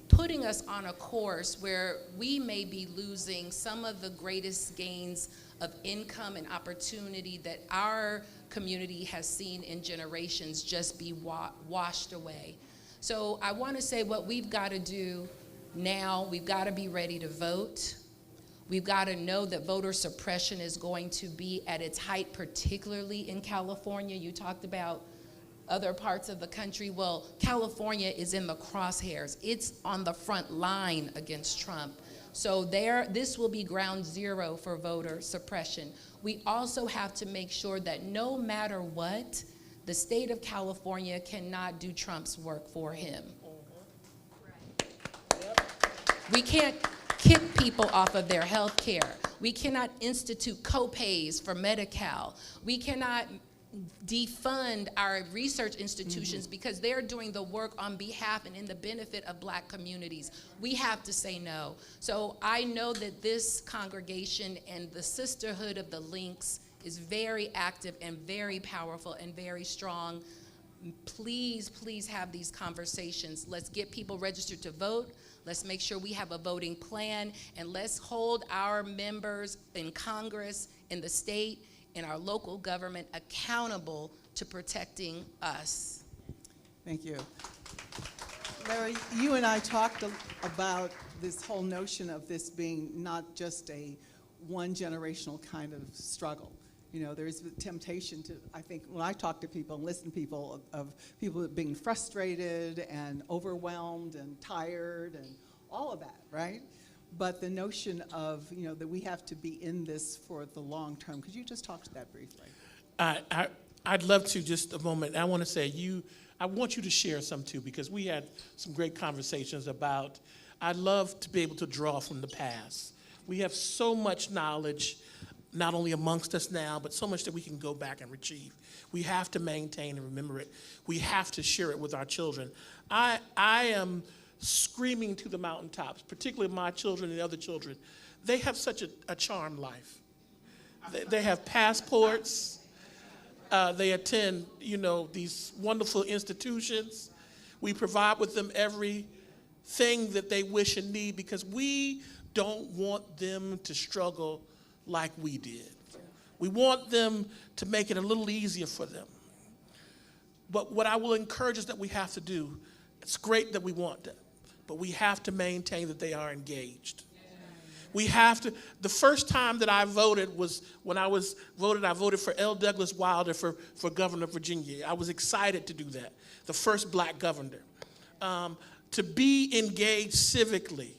putting us on a course where we may be losing some of the greatest gains of income and opportunity that our community has seen in generations just be washed away. So I want to say what we've got to do now, we've got to be ready to vote. We've got to know that voter suppression is going to be at its height, particularly in California. You talked about other parts of the country. Well, California is in the crosshairs. It's on the front line against Trump. So this will be ground zero for voter suppression. We also have to make sure that no matter what, the state of California cannot do Trump's work for him. We can't kick people off of their health care. We cannot institute co-pays for Medi-Cal. We cannot defund our research institutions because they're doing the work on behalf and in the benefit of Black communities. We have to say no. So I know that this congregation and the sisterhood of the Links is very active and very powerful and very strong. Please, please have these conversations. Let's get people registered to vote. Let's make sure we have a voting plan, and let's hold our members in Congress, in the state, in our local government accountable to protecting us. Thank you. Larry, you and I talked about this whole notion of this being not just a one generational kind of struggle. You know, there's the temptation to, I think, when I talk to people and listen to people, of people being frustrated and overwhelmed and tired and all of that, right? But the notion of, you know, that we have to be in this for the long term. Could you just talk to that briefly? I'd love to, just a moment. I want to say I want you to share some too, because we had some great conversations about, I'd love to be able to draw from the past. We have so much knowledge, not only amongst us now, but so much that we can go back and retrieve. We have to maintain and remember it. We have to share it with our children. I am screaming to the mountaintops, particularly my children and other children. They have such a charmed life. They have passports. They attend, you know, these wonderful institutions. We provide with them everything that they wish and need, because we don't want them to struggle like we did. We want them to make it a little easier for them. But what I will encourage is that we have to do, it's great that we want them, but we have to maintain that they are engaged. We have to, the first time that I voted was when I voted for L. Douglas Wilder for governor of Virginia. I was excited to do that, the first black governor. To be engaged civically,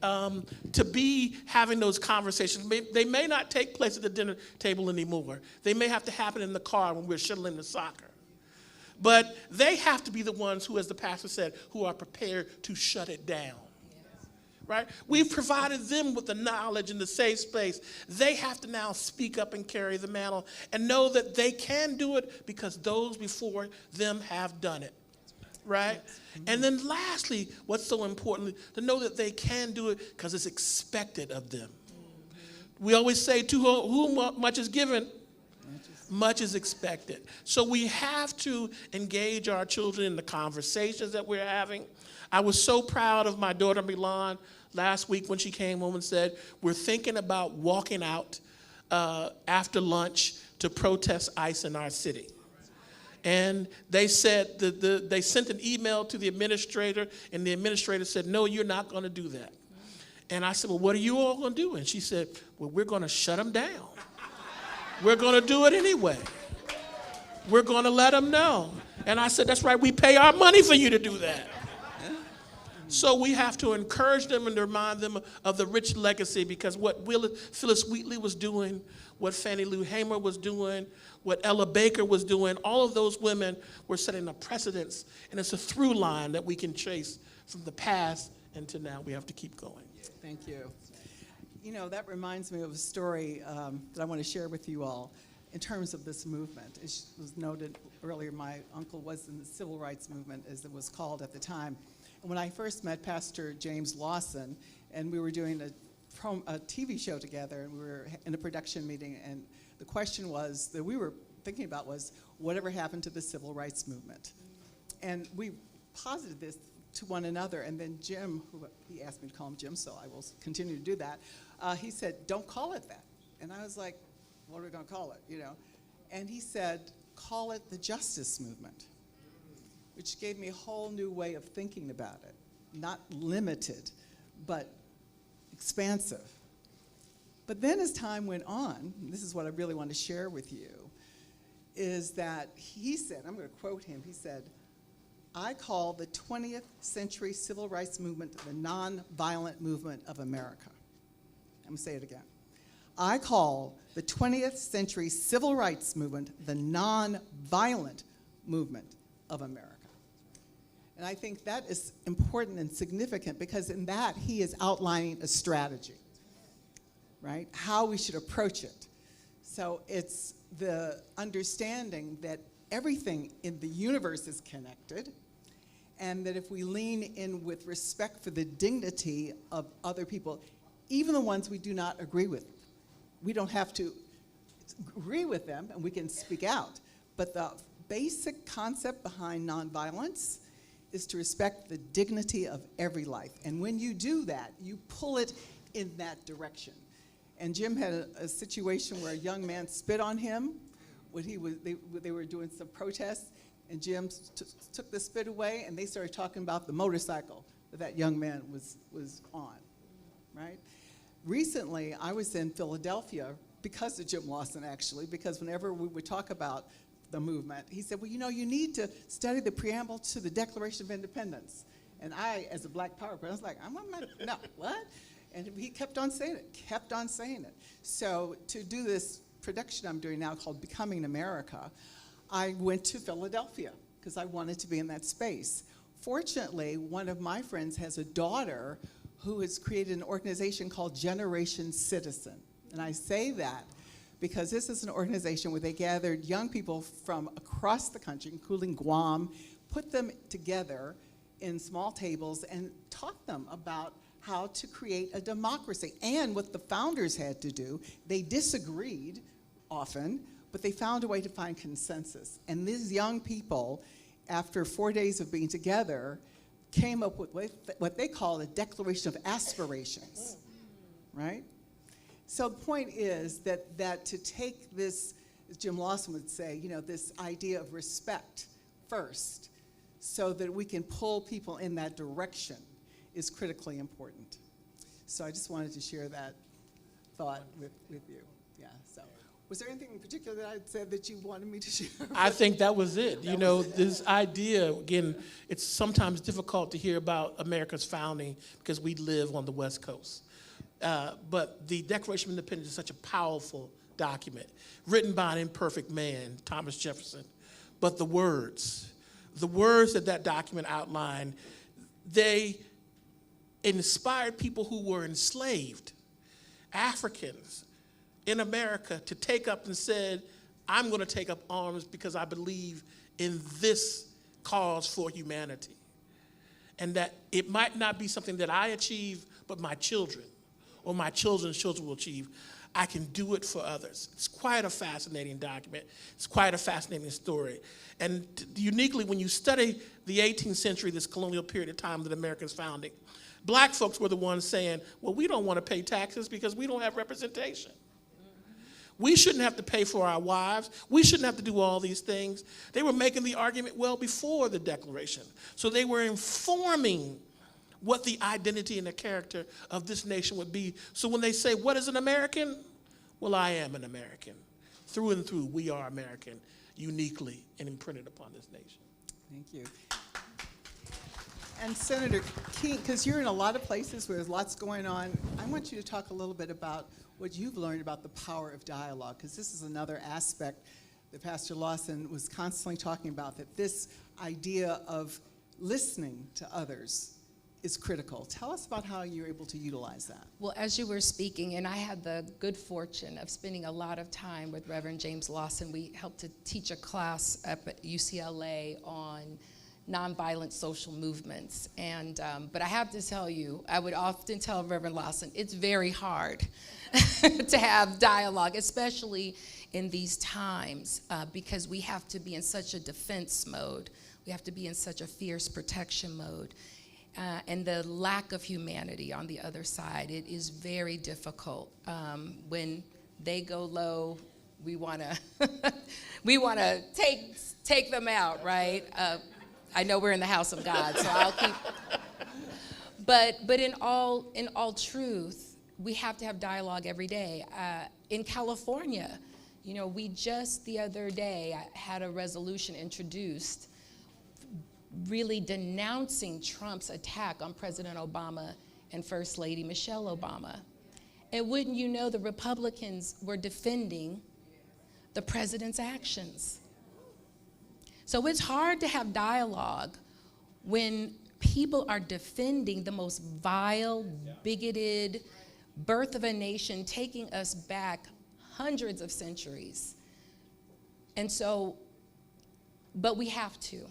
to be having those conversations. They may not take place at the dinner table anymore. They may have to happen in the car when we're shuttling the soccer. But they have to be the ones who, as the pastor said, who are prepared to shut it down. Right? We've provided them with the knowledge and the safe space. They have to now speak up and carry the mantle and know that they can do it because those before them have done it. Right? And then lastly, what's so important, to know that they can do it because it's expected of them. We always say, to whom much is given, much is expected. So we have to engage our children in the conversations that we're having. I was so proud of my daughter Milan last week when she came home and said, we're thinking about walking out after lunch to protest ICE in our city. And they said, they sent an email to the administrator, and the administrator said, no, you're not going to do that. And I said, well, what are you all going to do? And she said, well, we're going to shut them down. We're going to do it anyway. We're going to let them know. And I said, that's right, we pay our money for you to do that. So we have to encourage them and remind them of the rich legacy, because what Phyllis Wheatley was doing, what Fannie Lou Hamer was doing, what Ella Baker was doing, all of those women were setting a precedence, and it's a through line that we can trace from the past into now. We have to keep going. Thank you. You know, that reminds me of a story that I want to share with you all in terms of this movement. It was noted earlier, my uncle was in the civil rights movement, as it was called at the time. And when I first met Pastor James Lawson, and we were doing a TV show together, and we were in a production meeting, and the question was that we were thinking about was, whatever happened to the civil rights movement? And we posited this to one another, and then Jim, who he asked me to call him Jim, so I will continue to do that, he said, don't call it that. And I was like, what are we going to call it, you know? And he said, call it the justice movement, which gave me a whole new way of thinking about it. Not limited, but expansive. But then as time went on, and this is what I really want to share with you, is that he said, I'm going to quote him, he said, I call the 20th century civil rights movement the nonviolent movement of America. I'm going to say it again. I call the 20th century civil rights movement the nonviolent movement of America. And I think that is important and significant, because in that he is outlining a strategy, right? How we should approach it. So it's the understanding that everything in the universe is connected, and that if we lean in with respect for the dignity of other people, even the ones we do not agree with, we don't have to agree with them, and we can speak out. But the basic concept behind nonviolence is to respect the dignity of every life. And when you do that, you pull it in that direction. And Jim had a situation where a young man spit on him when they were doing some protests, And Jim took the spit away, and they started talking about the motorcycle that young man was on, right? Recently, I was in Philadelphia because of Jim Lawson, actually, because whenever we would talk about the movement, he said, well, you know, you need to study the preamble to the Declaration of Independence. And I, as a Black Power person, I was like, no, what? And he kept on saying it. So to do this production I'm doing now called Becoming America, I went to Philadelphia because I wanted to be in that space. Fortunately, one of my friends has a daughter who has created an organization called Generation Citizen. And I say that because this is an organization where they gathered young people from across the country, including Guam, put them together in small tables and taught them about how to create a democracy. And what the founders had to do, they disagreed often, but they found a way to find consensus. And these young people, after 4 days of being together, came up with what they call a Declaration of Aspirations, right? So the point is that to take this, as Jim Lawson would say, you know, this idea of respect first, so that we can pull people in that direction is critically important. So I just wanted to share that thought with you. Yeah, so. Was there anything in particular that I said that you wanted me to share? I think that was it. You know, this idea, again, it's sometimes difficult to hear about America's founding because we live on the West Coast. But the Declaration of Independence is such a powerful document, written by an imperfect man, Thomas Jefferson. But the words that document outlined, they inspired people who were enslaved, Africans, in America, to take up and said, I'm going to take up arms because I believe in this cause for humanity. And that it might not be something that I achieve, but my children or my children's children will achieve. I can do it for others. It's quite a fascinating document. It's quite a fascinating story. And uniquely, when you study the 18th century, this colonial period of time that America's founding, Black folks were the ones saying, well, we don't want to pay taxes because we don't have representation. We shouldn't have to pay for our wives. We shouldn't have to do all these things. They were making the argument well before the Declaration. So they were informing what the identity and the character of this nation would be. So when they say, what is an American? Well, I am an American. Through and through, we are American, uniquely and imprinted upon this nation. Thank you. And Senator King, because you're in a lot of places where there's lots going on, I want you to talk a little bit about what you've learned about the power of dialogue, because this is another aspect that Pastor Lawson was constantly talking about, that this idea of listening to others is critical. Tell us about how you're able to utilize that. Well, as you were speaking, and I had the good fortune of spending a lot of time with Reverend James Lawson. We helped to teach a class up at UCLA on nonviolent social movements. And but I have to tell you, I would often tell Reverend Lawson, it's very hard to have dialogue, especially in these times, because we have to be in such a defense mode. We have to be in such a fierce protection mode. And the lack of humanity on the other side, it is very difficult. When they go low, we want to take them out, right? I know we're in the house of God, so I'll keep. But in all truth, we have to have dialogue every day. In California, you know, we just the other day had a resolution introduced really denouncing Trump's attack on President Obama and First Lady Michelle Obama. And wouldn't you know, the Republicans were defending the president's actions. So it's hard to have dialogue when people are defending the most vile, bigoted birth of a nation, taking us back hundreds of centuries. And so, but we have to.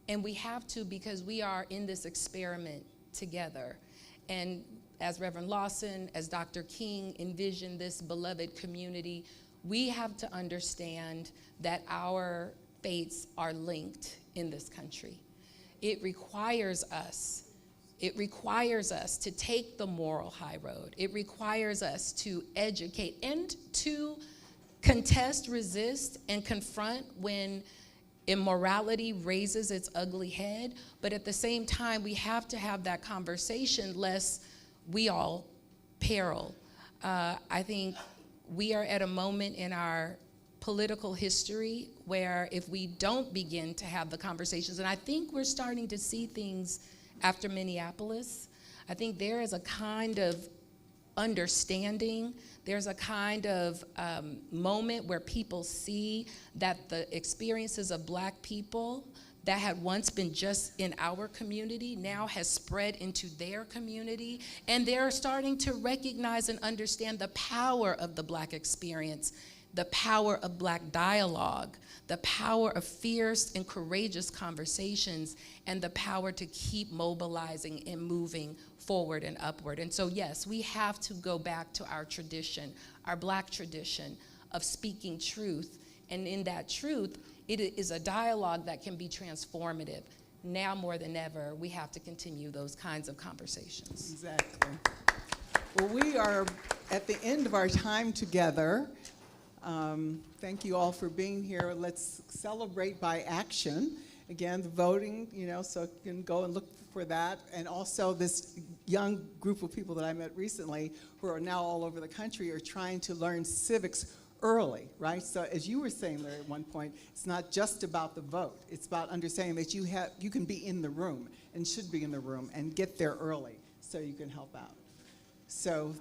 And we have to because we are in this experiment together. And as Reverend Lawson, as Dr. King envisioned this beloved community, we have to understand that our fates are linked in this country. It requires us to take the moral high road. It requires us to educate and to contest, resist, and confront when immorality raises its ugly head, but at the same time, we have to have that conversation lest we all peril. I think we are at a moment in our political history where if we don't begin to have the conversations, and I think we're starting to see things after Minneapolis, I think there is a kind of understanding, there's a kind of moment where people see that the experiences of Black people that had once been just in our community now has spread into their community, and they're starting to recognize and understand the power of the Black experience, the power of Black dialogue, the power of fierce and courageous conversations, and the power to keep mobilizing and moving forward and upward. And so yes, we have to go back to our tradition, our Black tradition of speaking truth, and in that truth, it is a dialogue that can be transformative. Now more than ever, we have to continue those kinds of conversations. Exactly. Well, we are at the end of our time together. Thank you all for being here. Let's celebrate by action. Again, the voting, so you can go and look for that. And also this young group of people that I met recently who are now all over the country are trying to learn civics early, right? So as you were saying, Larry, at one point, it's not just about the vote. It's about understanding that you can be in the room and should be in the room and get there early so you can help out. So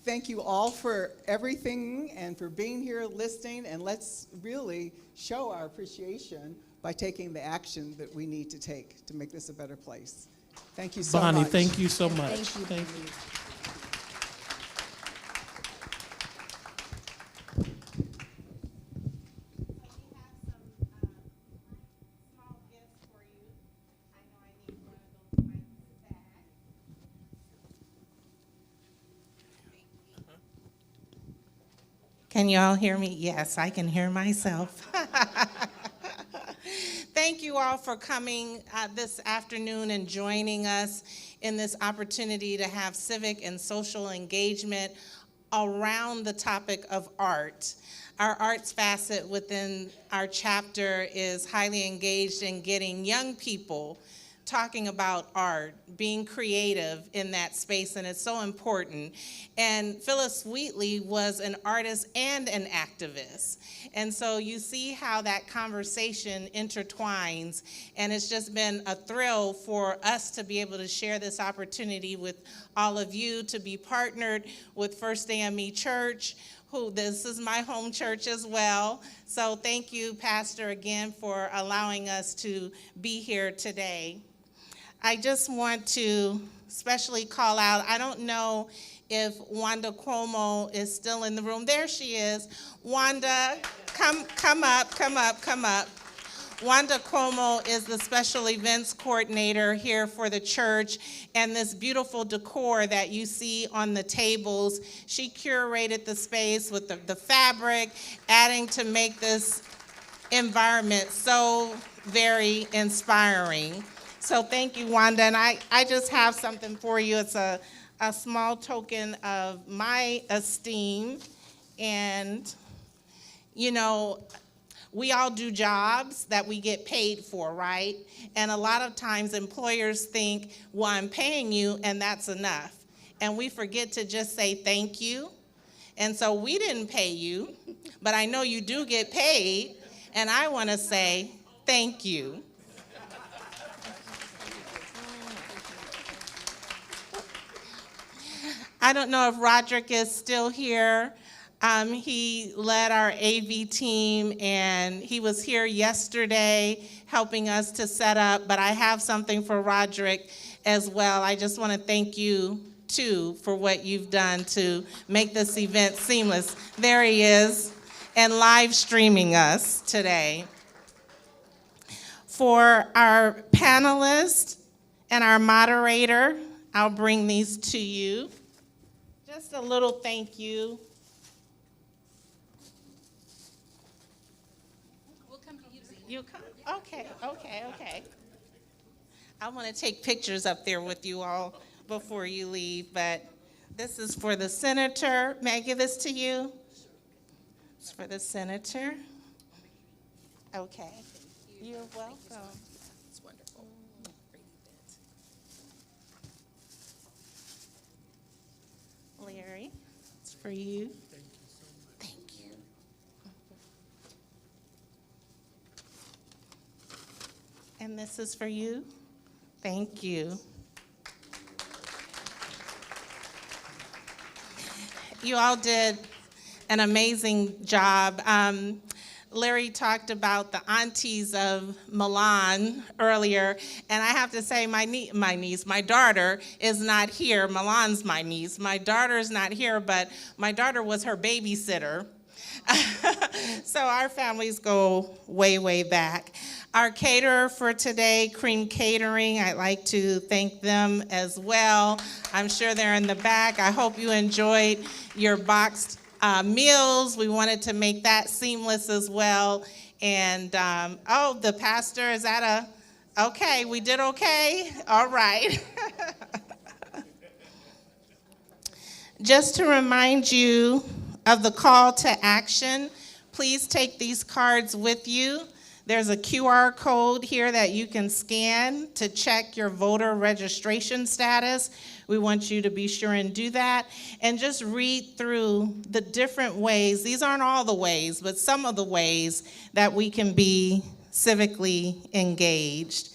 thank you all for everything and for being here, listening, and let's really show our appreciation by taking the action that we need to take to make this a better place. Thank you so much. Bonnie, thank you so much. Thank you. Can you all hear me? Yes, I can hear myself. Thank you all for coming this afternoon and joining us in this opportunity to have civic and social engagement around the topic of art. Our arts facet within our chapter is highly engaged in getting young people talking about art, being creative in that space, and it's so important. And Phyllis Wheatley was an artist and an activist. And so you see how that conversation intertwines, and it's just been a thrill for us to be able to share this opportunity with all of you, to be partnered with First AME Church, who this is my home church as well. So thank you, Pastor, again, for allowing us to be here today. I just want to especially call out, I don't know if Wanda Cuomo is still in the room. There she is. Wanda, come up. Wanda Cuomo is the special events coordinator here for the church, and this beautiful decor that you see on the tables, she curated the space with the fabric, adding to make this environment so very inspiring. So thank you, Wanda, and I just have something for you. It's a small token of my esteem, and we all do jobs that we get paid for, right? And a lot of times employers think, well, I'm paying you and that's enough. And we forget to just say thank you. And so we didn't pay you, but I know you do get paid, and I want to say thank you. I don't know if Roderick is still here. He led our AV team, and he was here yesterday helping us to set up, but I have something for Roderick as well. I just want to thank you, too, for what you've done to make this event seamless. There he is, and live streaming us today. For our panelists and our moderator, I'll bring these to you. Just a little thank you. We'll come to you. You come? Okay. I want to take pictures up there with you all before you leave, but this is for the senator. May I give this to you? It's for the senator. Okay. You're welcome. It's wonderful. Great event. Larry, it's for you. Thank you. And this is for you. Thank you. You all did an amazing job. Larry talked about the aunties of Milan earlier, and I have to say my daughter is not here. Milan's my niece. My daughter's not here, but my daughter was her babysitter. So our families go way, way back. Our caterer for today, Cream Catering, I'd like to thank them as well. I'm sure they're in the back. I hope you enjoyed your boxed meals. We wanted to make that seamless as well. And, oh, the pastor is okay, we did okay? All right. Just to remind you of the call to action, please take these cards with you. There's a QR code here that you can scan to check your voter registration status. We want you to be sure and do that. And just read through the different ways. These aren't all the ways, but some of the ways that we can be civically engaged.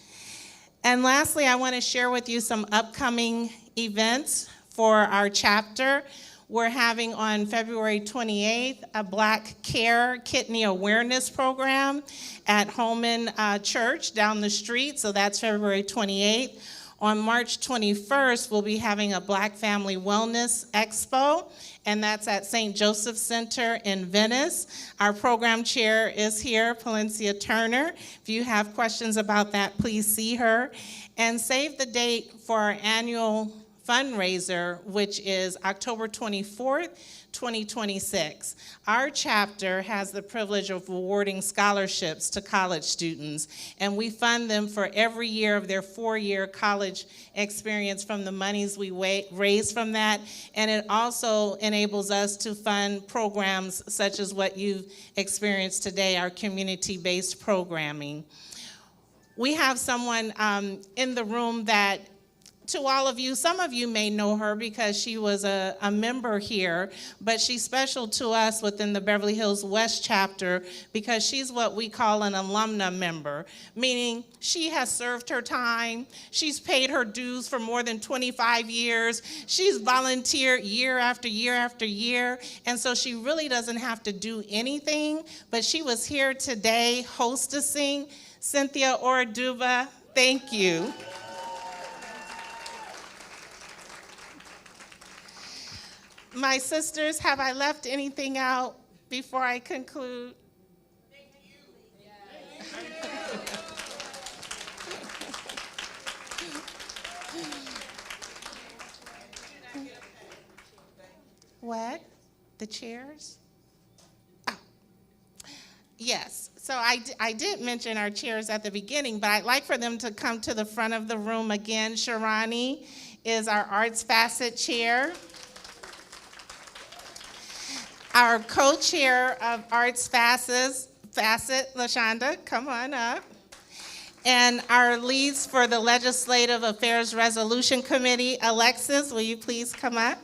And lastly, I want to share with you some upcoming events for our chapter. We're having on February 28th a Black Care Kidney Awareness Program at Holman Church down the street, so that's February 28th. On March 21st, we'll be having a Black Family Wellness Expo, and that's at St. Joseph Center in Venice. Our program chair is here, Palencia Turner. If you have questions about that, please see her. And save the date for our annual fundraiser, which is October 24th, 2026. Our chapter has the privilege of awarding scholarships to college students, and we fund them for every year of their 4-year college experience from the monies we raise from that, and it also enables us to fund programs such as what you've experienced today, our community-based programming. We have someone in the room that, to all of you, some of you may know her because she was a member here, but she's special to us within the Beverly Hills West chapter because she's what we call an alumna member, meaning she has served her time, she's paid her dues for more than 25 years, she's volunteered year after year after year, and so she really doesn't have to do anything, but she was here today hostessing. Cynthia Oraduba, thank you. My sisters, have I left anything out before I conclude? Thank you. What? The chairs? Oh. Yes. So I did mention our chairs at the beginning, but I'd like for them to come to the front of the room again. Sharani is our Arts Facet chair. Our co-chair of Arts Facet, LaShonda, come on up. And our leads for the Legislative Affairs Resolution Committee, Alexis, will you please come up?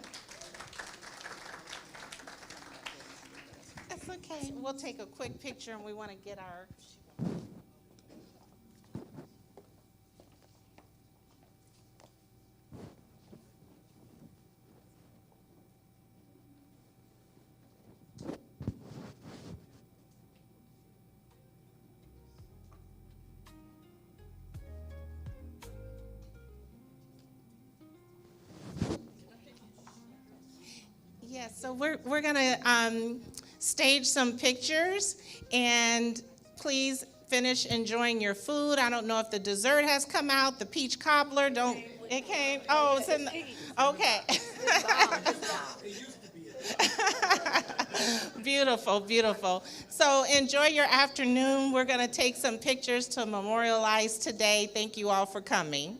That's okay. We'll take a quick picture and we want to get our... Yes, so we're going to stage some pictures, and please finish enjoying your food. I don't know if the dessert has come out, the peach cobbler, it came? Oh, it's in the, okay. Beautiful, beautiful. So enjoy your afternoon. We're going to take some pictures to memorialize today. Thank you all for coming.